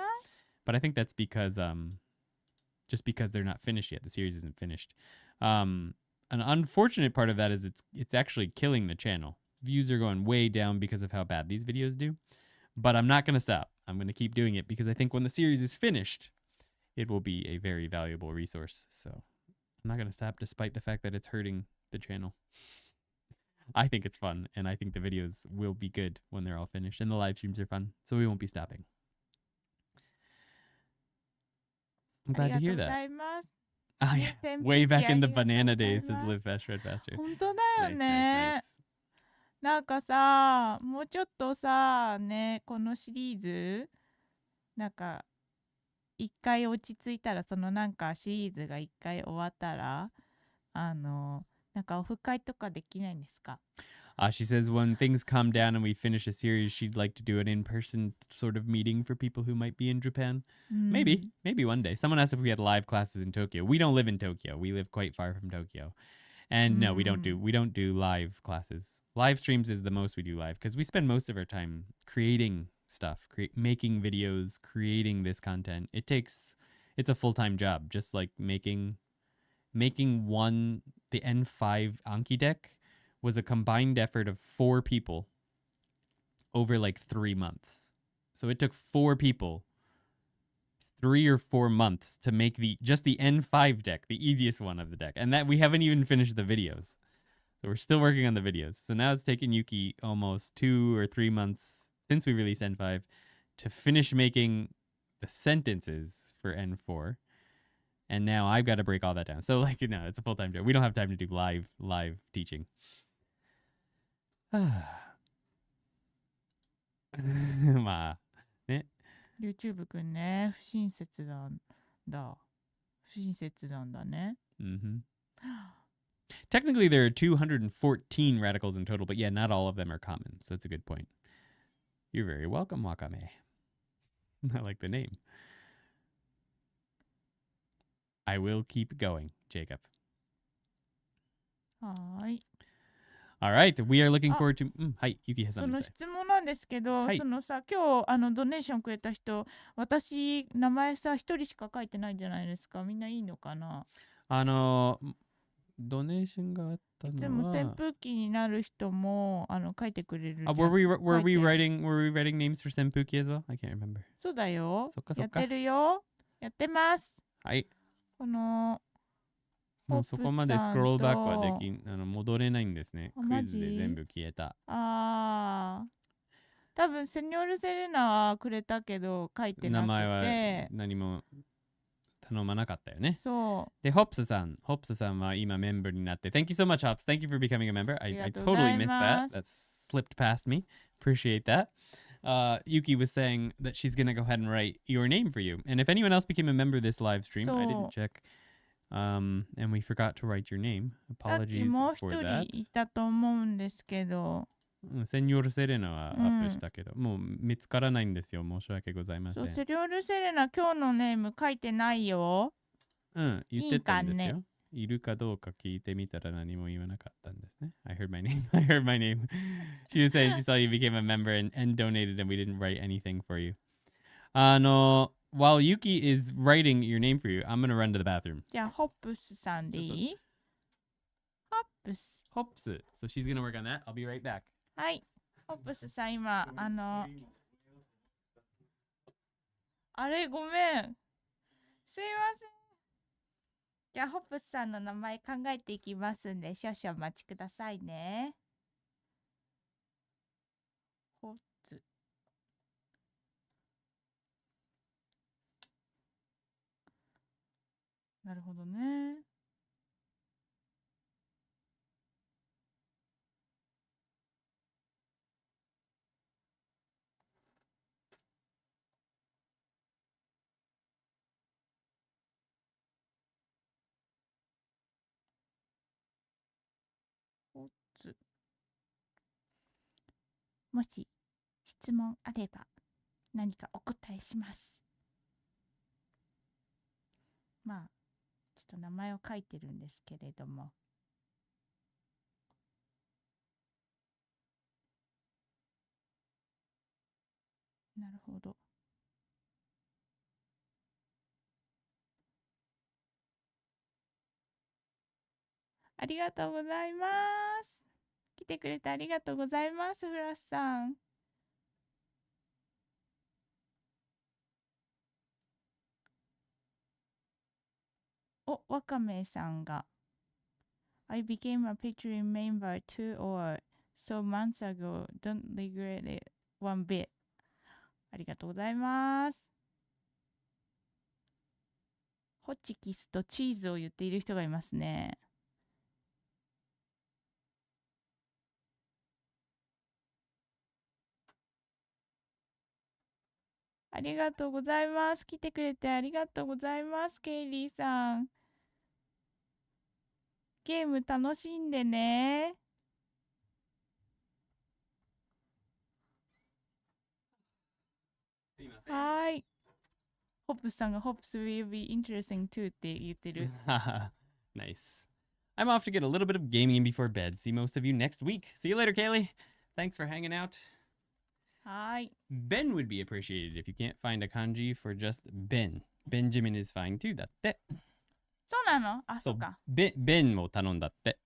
But I think that's because just because they're not finished yet. The series isn't finished. An unfortunate part of that is it's actually killing the channel. Views are going way down because of how bad these videos do. But I'm not going to stop. I'm going to keep doing it because I think when the series is finished, it will be a very valuable resource. So I'm not going to stop despite the fact that it's hurting the channel. I think it's fun, and I think the videos will be good when they're all finished, and the live streams are fun, so we won't be stopping. I'm glad to hear that. Oh, yeah. Way back in the banana days, says Live Fast, Shred Faster. 本当だよね。なんかさ、もうちょっとさ、ね、このシリーズ、なんか、一回落ち着いたら、そのなんかシリーズが一回終わったら、なんかオフ会とかできないんですか? She says when things calm down and we finish a series, she'd like to do an in-person sort of meeting for people who might be in Japan. Maybe one day. Someone asked if we had live classes in Tokyo. We don't live in Tokyo. We live quite far from Tokyo. And no, we don't do live classes. Live streams is the most we do live because we spend most of our time creating stuff, making videos, creating this content. It's a full-time job, just like making the N5 Anki deck was a combined effort of 4 people over like 3 months. So it took 4 people 3 or 4 months to make just the N5 deck, the easiest one of the deck. And that we haven't even finished the videos. So we're still working on the videos. So now it's taken Yuki almost 2 or 3 months since we released N5 to finish making the sentences for N4. And now I've got to break all that down. So like, it's a full-time job. We don't have time to do live teaching. まあね。YouTube くんね、不親切なんだ。不親切なんだね。Technically, there are 214 radicals in total, but yeah, not all of them are common. So that's a good point. You're very welcome, Wakame. I like the name. I will keep going, Jacob. はーい。All right, we are looking forward to... はい、Yuki has そ something の to say. 質問なんですけど、はいそのさ、今日ドネーションくれた人、私、名前さ、一人しか書いてないじゃないですか。みんないいのかな？ドネーションがあったのは。いつも扇風機になる人も書いてくれる。Were we writing names for Senpuki as well? I can't remember. そうだよ。そっかそっかやってるよ。やってます。はい。このもうそこまでスクロールバックは戻れないんですね。クイズで全部消えた。多分セニョール・セレナはくれたけど書いてなくて。名前は何も頼まなかったよね。そう。で、ホップスさんは今メンバーになって。Thank you so much, Hops. Thank you for becoming a member. I totally missed that. That slipped past me. Appreciate that. Yuki was saying that she's going to go ahead and write your name for you. And if anyone else became a member of this live stream, I didn't check. And we forgot to write your name. さっき Apologies もう for 一人 that. いたと思うんですけど、セニョールセレナはアップしたけど、もう見つからないんですよ。申し訳ございません。そう、セリョルセレナ、今日のネーム書いてないよ。言ってたんですよ。いるかどうか聞いてみたら何も言わなかったんですね。I heard my name. I heard my name. She was saying she saw you became a member and donated and we didn't write anything for you. While Yuki is writing your name for you, I'm gonna run to the bathroom. じゃあ、ホップスさんでいい？ホップス。Hops. So she's gonna work on that. I'll be right back. はい。ホップスさん、今、あれ、ごめん。すいません。じゃあ、ホップスさんの名前考えていきますんで、少々お待ちくださいね。ホッツ。なるほどね。ホッツ。もし質問あれば何かお答えします。まあ、ちょっと名前を書いてるんですけれども。なるほど。ありがとうございます。来てくれてありがとうございます、フラッシュさん。お、ワカメさんが。I became a Patreon member 2 or so months ago. Don't regret it one bit. ありがとうございます。ホチキスとチーズを言っている人がいますね。ありがとうございます。来てくれてありがとうございます、ケイリーさん。ゲーム楽しんでね。はい。ホップさんが Hops will be interesting too って言ってる。Nice. I'm off to get a little bit of gaming in before bed. See most of you next week. See you later, Kaylee. Thanks for hanging out. はい。 Ben would be appreciated if you can't find a kanji for just Ben. Benjamin is fine too. だって。そうなの？あ、そうか。Ben を頼んだって。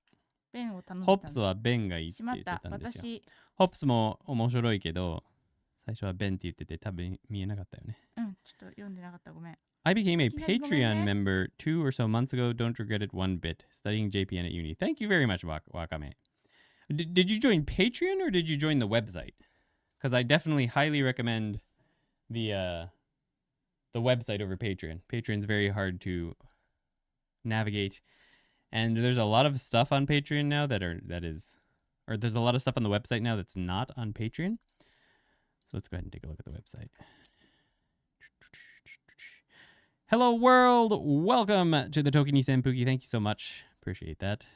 ベンを頼んだ。ホップスはベンがいいって言ってたんですよ。ホップスも面白いけど、最初はベンって言ってて多分見えなかったよね。うん、ちょっと読んでなかった。ごめん。I became a Patreon member 2 or so months ago. Don't regret it one bit. Studying JPN at uni. Thank you very much, Wakame. Did you join Patreon or did you join the website? Because I definitely highly recommend the website over Patreon. Patreon's very hard to navigate. And there's a lot of stuff on Patreon now there's a lot of stuff on the website now that's not on Patreon. So let's go ahead and take a look at the website. Hello world! Welcome to the ToKini Senpuki. Thank you so much. Appreciate that.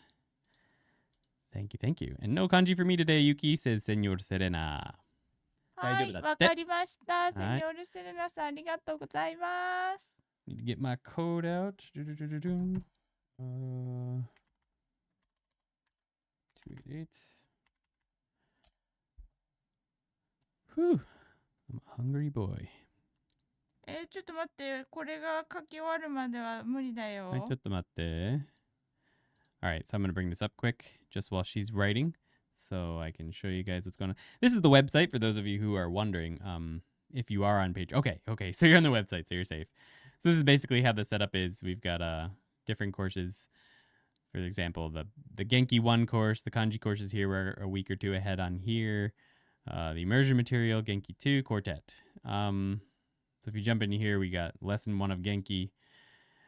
Thank you. And no kanji for me today, Yuki, says Senor Serena. はい、わかりました。セニョルセレナさん、ありがとうございます。Need to get my code out. 288. Whew. I'm a hungry boy. ちょっと待って、これが書き終わるまでは無理だよ。はい、ちょっと待って。Alright, so I'm going to bring this up quick just while she's writing so I can show you guys what's going on. This is the website for those of you who are wondering if you are on page. Okay, so you're on the website, so you're safe. So this is basically how the setup is. We've got different courses. For example, the Genki 1 course, the Kanji courses here, we're a week or two ahead on here. The immersion material, Genki 2, Quartet. So if you jump into here, we got lesson 1 of Genki.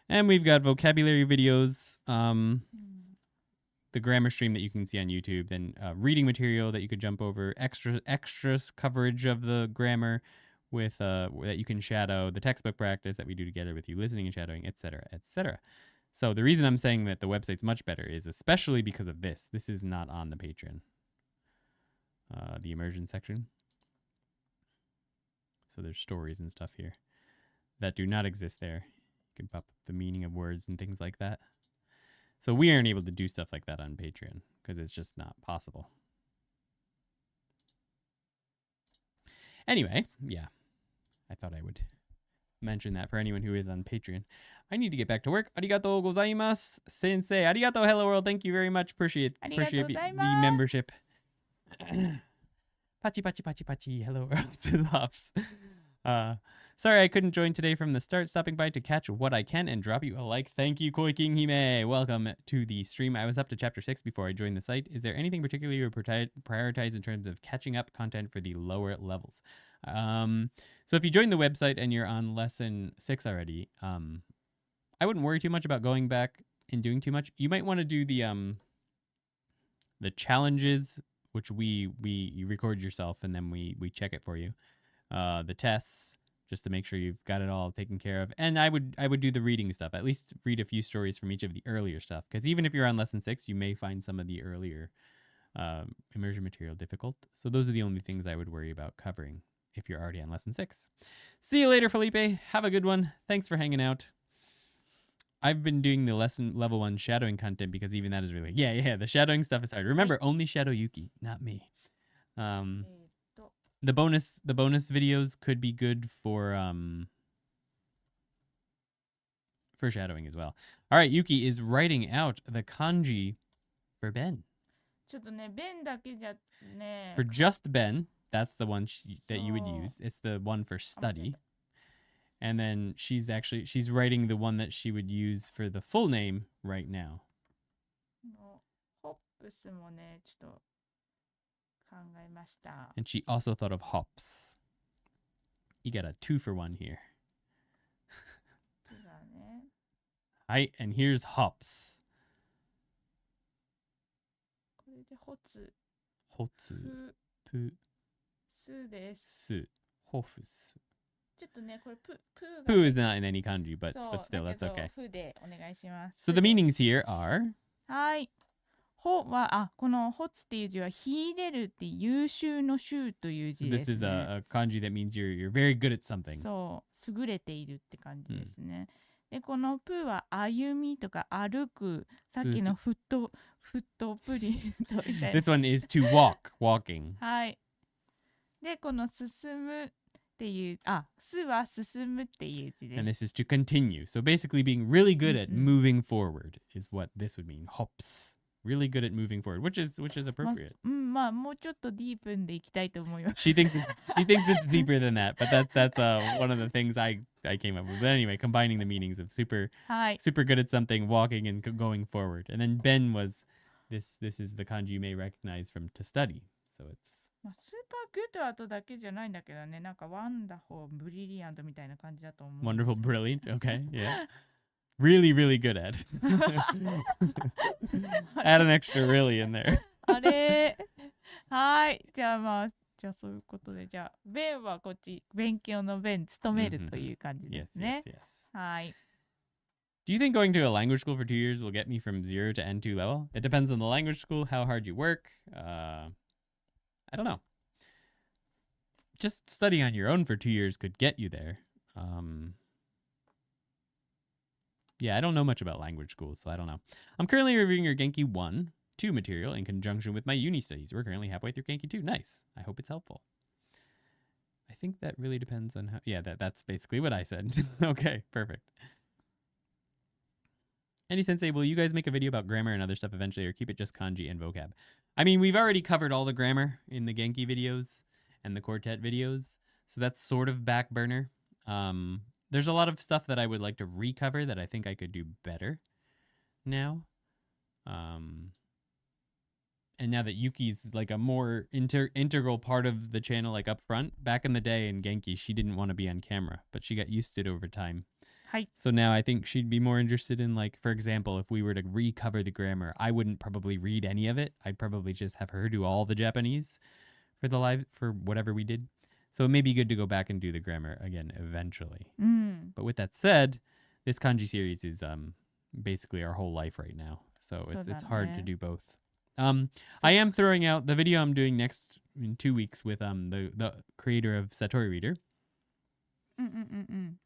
And we've got vocabulary videos. the grammar stream that you can see on YouTube, then reading material that you could jump over, extras coverage of the grammar with that you can shadow, the textbook practice that we do together with you, listening and shadowing, etc., etc. So the reason I'm saying that the website's much better is especially because of this. This is not on the Patreon, the immersion section. So there's stories and stuff here that do not exist there. You can pop up the meaning of words and things like that. So we aren't able to do stuff like that on Patreon because it's just not possible. Anyway, yeah, I thought I would mention that for anyone who is on Patreon. I need to get back to work. Arigatou gozaimasu, sensei. Arigatou, hello world. Thank you very much. Appreciate the membership. Pachi, pachi, pachi, pachi. Hello world to the hops. Sorry I couldn't join today from the start. Stopping by to catch what I can and drop you a like. Thank you, Koi King Hime. Welcome to the stream. I was up to chapter 6 before I joined the site. Is there anything particular you prioritize in terms of catching up content for the lower levels? So if you join the website and you're on lesson 6 already, I wouldn't worry too much about going back and doing too much. You might want to do the challenges, which you record yourself and then we check it for you. The tests, just to make sure you've got it all taken care of. And I would do the reading stuff. At least read a few stories from each of the earlier stuff. Because even if you're on lesson 6, you may find some of the earlier immersion material difficult. So those are the only things I would worry about covering if you're already on lesson 6. See you later, Felipe. Have a good one. Thanks for hanging out. I've been doing the level 1 shadowing content because even that is really... Yeah, the shadowing stuff is hard. Remember, only shadow Yuki, not me. The bonus videos could be good for shadowing as well. All right, Yuki is writing out the kanji for Ben. For just Ben, that's the one that you would use. It's the one for study. And then she's writing the one that she would use for the full name right now. And she also thought of hops. You got a 2-for-1 here. Hi, and here's hops. Hotsu. Pu. Su. Hofusu. Poo is not in any kanji, but still, that's okay. So the meanings here are... ほはこのほつっていう字は秀でるって優秀の秀という字ですね。This is a kanji that means you're very good at something. そう、優れているって感じですね。で、このプは歩みとか歩く、さっきのフットプリントみたいな。This one is to walk, walking. はい。で、この進むっていう、すは進むっていう字です。And this is to continue. So basically being really good at moving forward is what this would mean. Hops. Really good at moving forward, which is appropriate. まあもうちょっとディープンでいきたいと思います。She thinks it's deeper than that, but that's one of the things I came up with. But anyway, combining the meanings of super good at something, walking and going forward. And then Ben was this is the kanji you may recognize from to study. So it's まあ、スーパーグッドアートだけじゃないんだけどね、なんかワンダホー、ブリリアントみたいな感じだと思う。Wonderful, brilliant. Okay, yeah. Really, really good at. Add an extra really in there. あれはい。じゃあそういうことで、じゃあ、弁はこっち、勉強の弁、勤めるという感じですね。Yes. はい。Do you think going to a language school for 2 years will get me from 0 to N2 level? It depends on the language school, how hard you work. I don't know. Just studying on your own for 2 years could get you there. Yeah, I don't know much about language schools, so I don't know. I'm currently reviewing your Genki 1-2 material in conjunction with my uni studies. We're currently halfway through Genki 2. Nice. I hope it's helpful. I think that really depends on how... Yeah, that's basically what I said. Okay, perfect. Andy Sensei, will you guys make a video about grammar and other stuff eventually, or keep it just kanji and vocab? I mean, we've already covered all the grammar in the Genki videos and the quartet videos, so that's sort of back burner. There's a lot of stuff that I would like to recover that I think I could do better now. And now that Yuki's like a more integral part of the channel, like up front, back in the day in Genki, she didn't want to be on camera, but she got used to it over time. はい。 So now I think she'd be more interested in, like, for example, if we were to recover the grammar, I wouldn't probably read any of it. I'd probably just have her do all the Japanese for whatever we did. So it may be good to go back and do the grammar again eventually. うん。 But with that said, this kanji series is basically our whole life right now. So it's hard to do both. I am throwing out the video I'm doing next in 2 weeks with the creator of Satori Reader うんうんうんうん。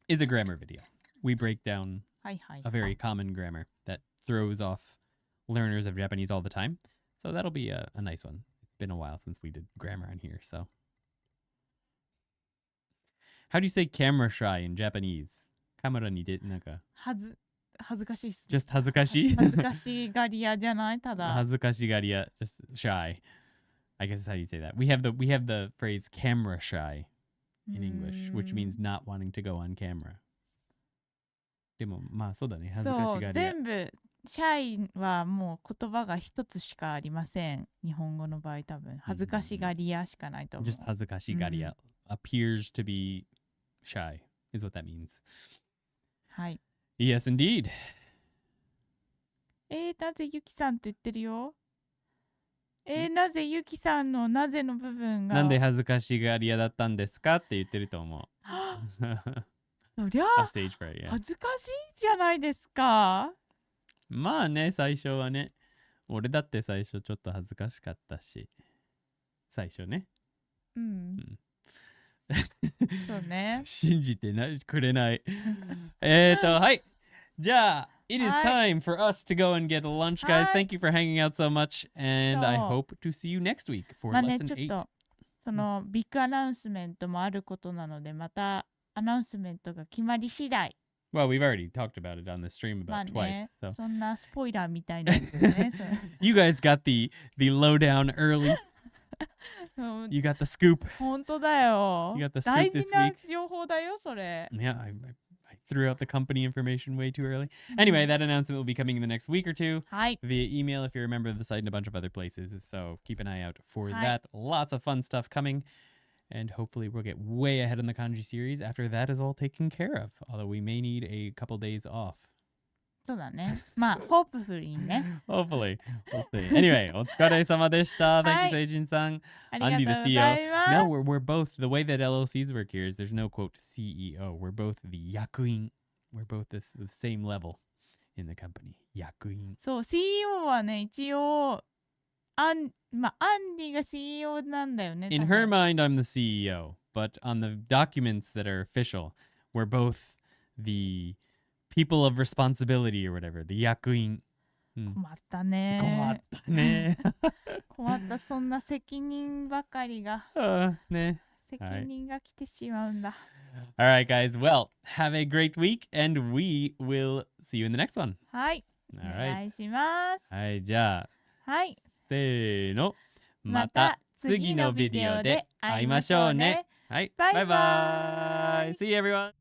is a grammar video. We break down はいはい。 a very common grammar that throws off learners of Japanese all the time. So that'll be a nice one. It's been a while since we did grammar on here. So how do you say camera shy in Japanese? Kamera ni de naka 恥ずかしいっす。 just 恥ずかしい恥ずかしがり屋じゃないただ。 恥ずかしがり屋 just shy. I guess that's how you say that. We have the phrase camera shy in English, which means not wanting to go on camera. でもまあそうだね。恥ずかそうしがり屋。全部シャイはもう言葉が一つしかありません。日本語の場合多分恥ずかしがり屋しかないと思う。 Just 恥ずかしがり屋 appears to be shy is what that means. はい。 Yes, indeed. なぜゆきさんと言ってるよ。なぜゆきさんのなぜの部分が。なんで恥ずかしがり屋だったんですかって言ってると思う。そりゃ A stage for it, yeah. 恥ずかしいじゃないですか。まあね、最初はね。俺だって最初ちょっと恥ずかしかったし。最初ね。うん。そうね。信じてくれない。はい。じゃあ、it is time for us to go and get lunch, guys. Thank you for hanging out so much, and I hope to see you next week for まあね、 lesson ちょっ 8. とそのビッグアナウンスメントもあることなので、またアナウンスメントが決まり次第。 Well, we've already talked about it on the stream まあ about twice. ね、 So そんなスポイラーみたいな、ね。you guys got the lowdown early. そう You got the scoop. 本当だよ。 You got the scoop 大 this 事な week. 情報だよ、それ。 Yeah, I threw out the company information way too early. Anyway, that announcement will be coming in the next week or two はい。 via email if you're a member of the site and a bunch of other places. So keep an eye out for Hi. that. Lots of fun stuff coming. And hopefully we'll get way ahead in the kanji series after that is all taken care of. Although we may need a couple days off. そうだね。まあ、ホープフリーね。 Hopefully. We'll see. Anyway, お疲れ様でした. Thank you, Seijin-san. ありがとう Andy, ご the ざ CEO. います。 No, we're both, the way that LLCs work here is there's no, quote, CEO. We're both the yakuin. We're both the same level in the company. Yakuin. そう、CEO はね、一応、アンディが CEO なんだよね。 In 多分 her mind, I'm the CEO. But on the documents that are official, we're both the people of responsibility or whatever. The yakuin. 困ったね。困ったね。困った、そんな責任ばかりが。ね。責任が来てしまうんだ。All right, guys. Well, have a great week, and we will see you in the next one. はい。お All 願 right. いします。はい、じゃあ、はい。せーの。また次のビデオで会いましょうね。はい、バイバイバイバイ。See you, everyone.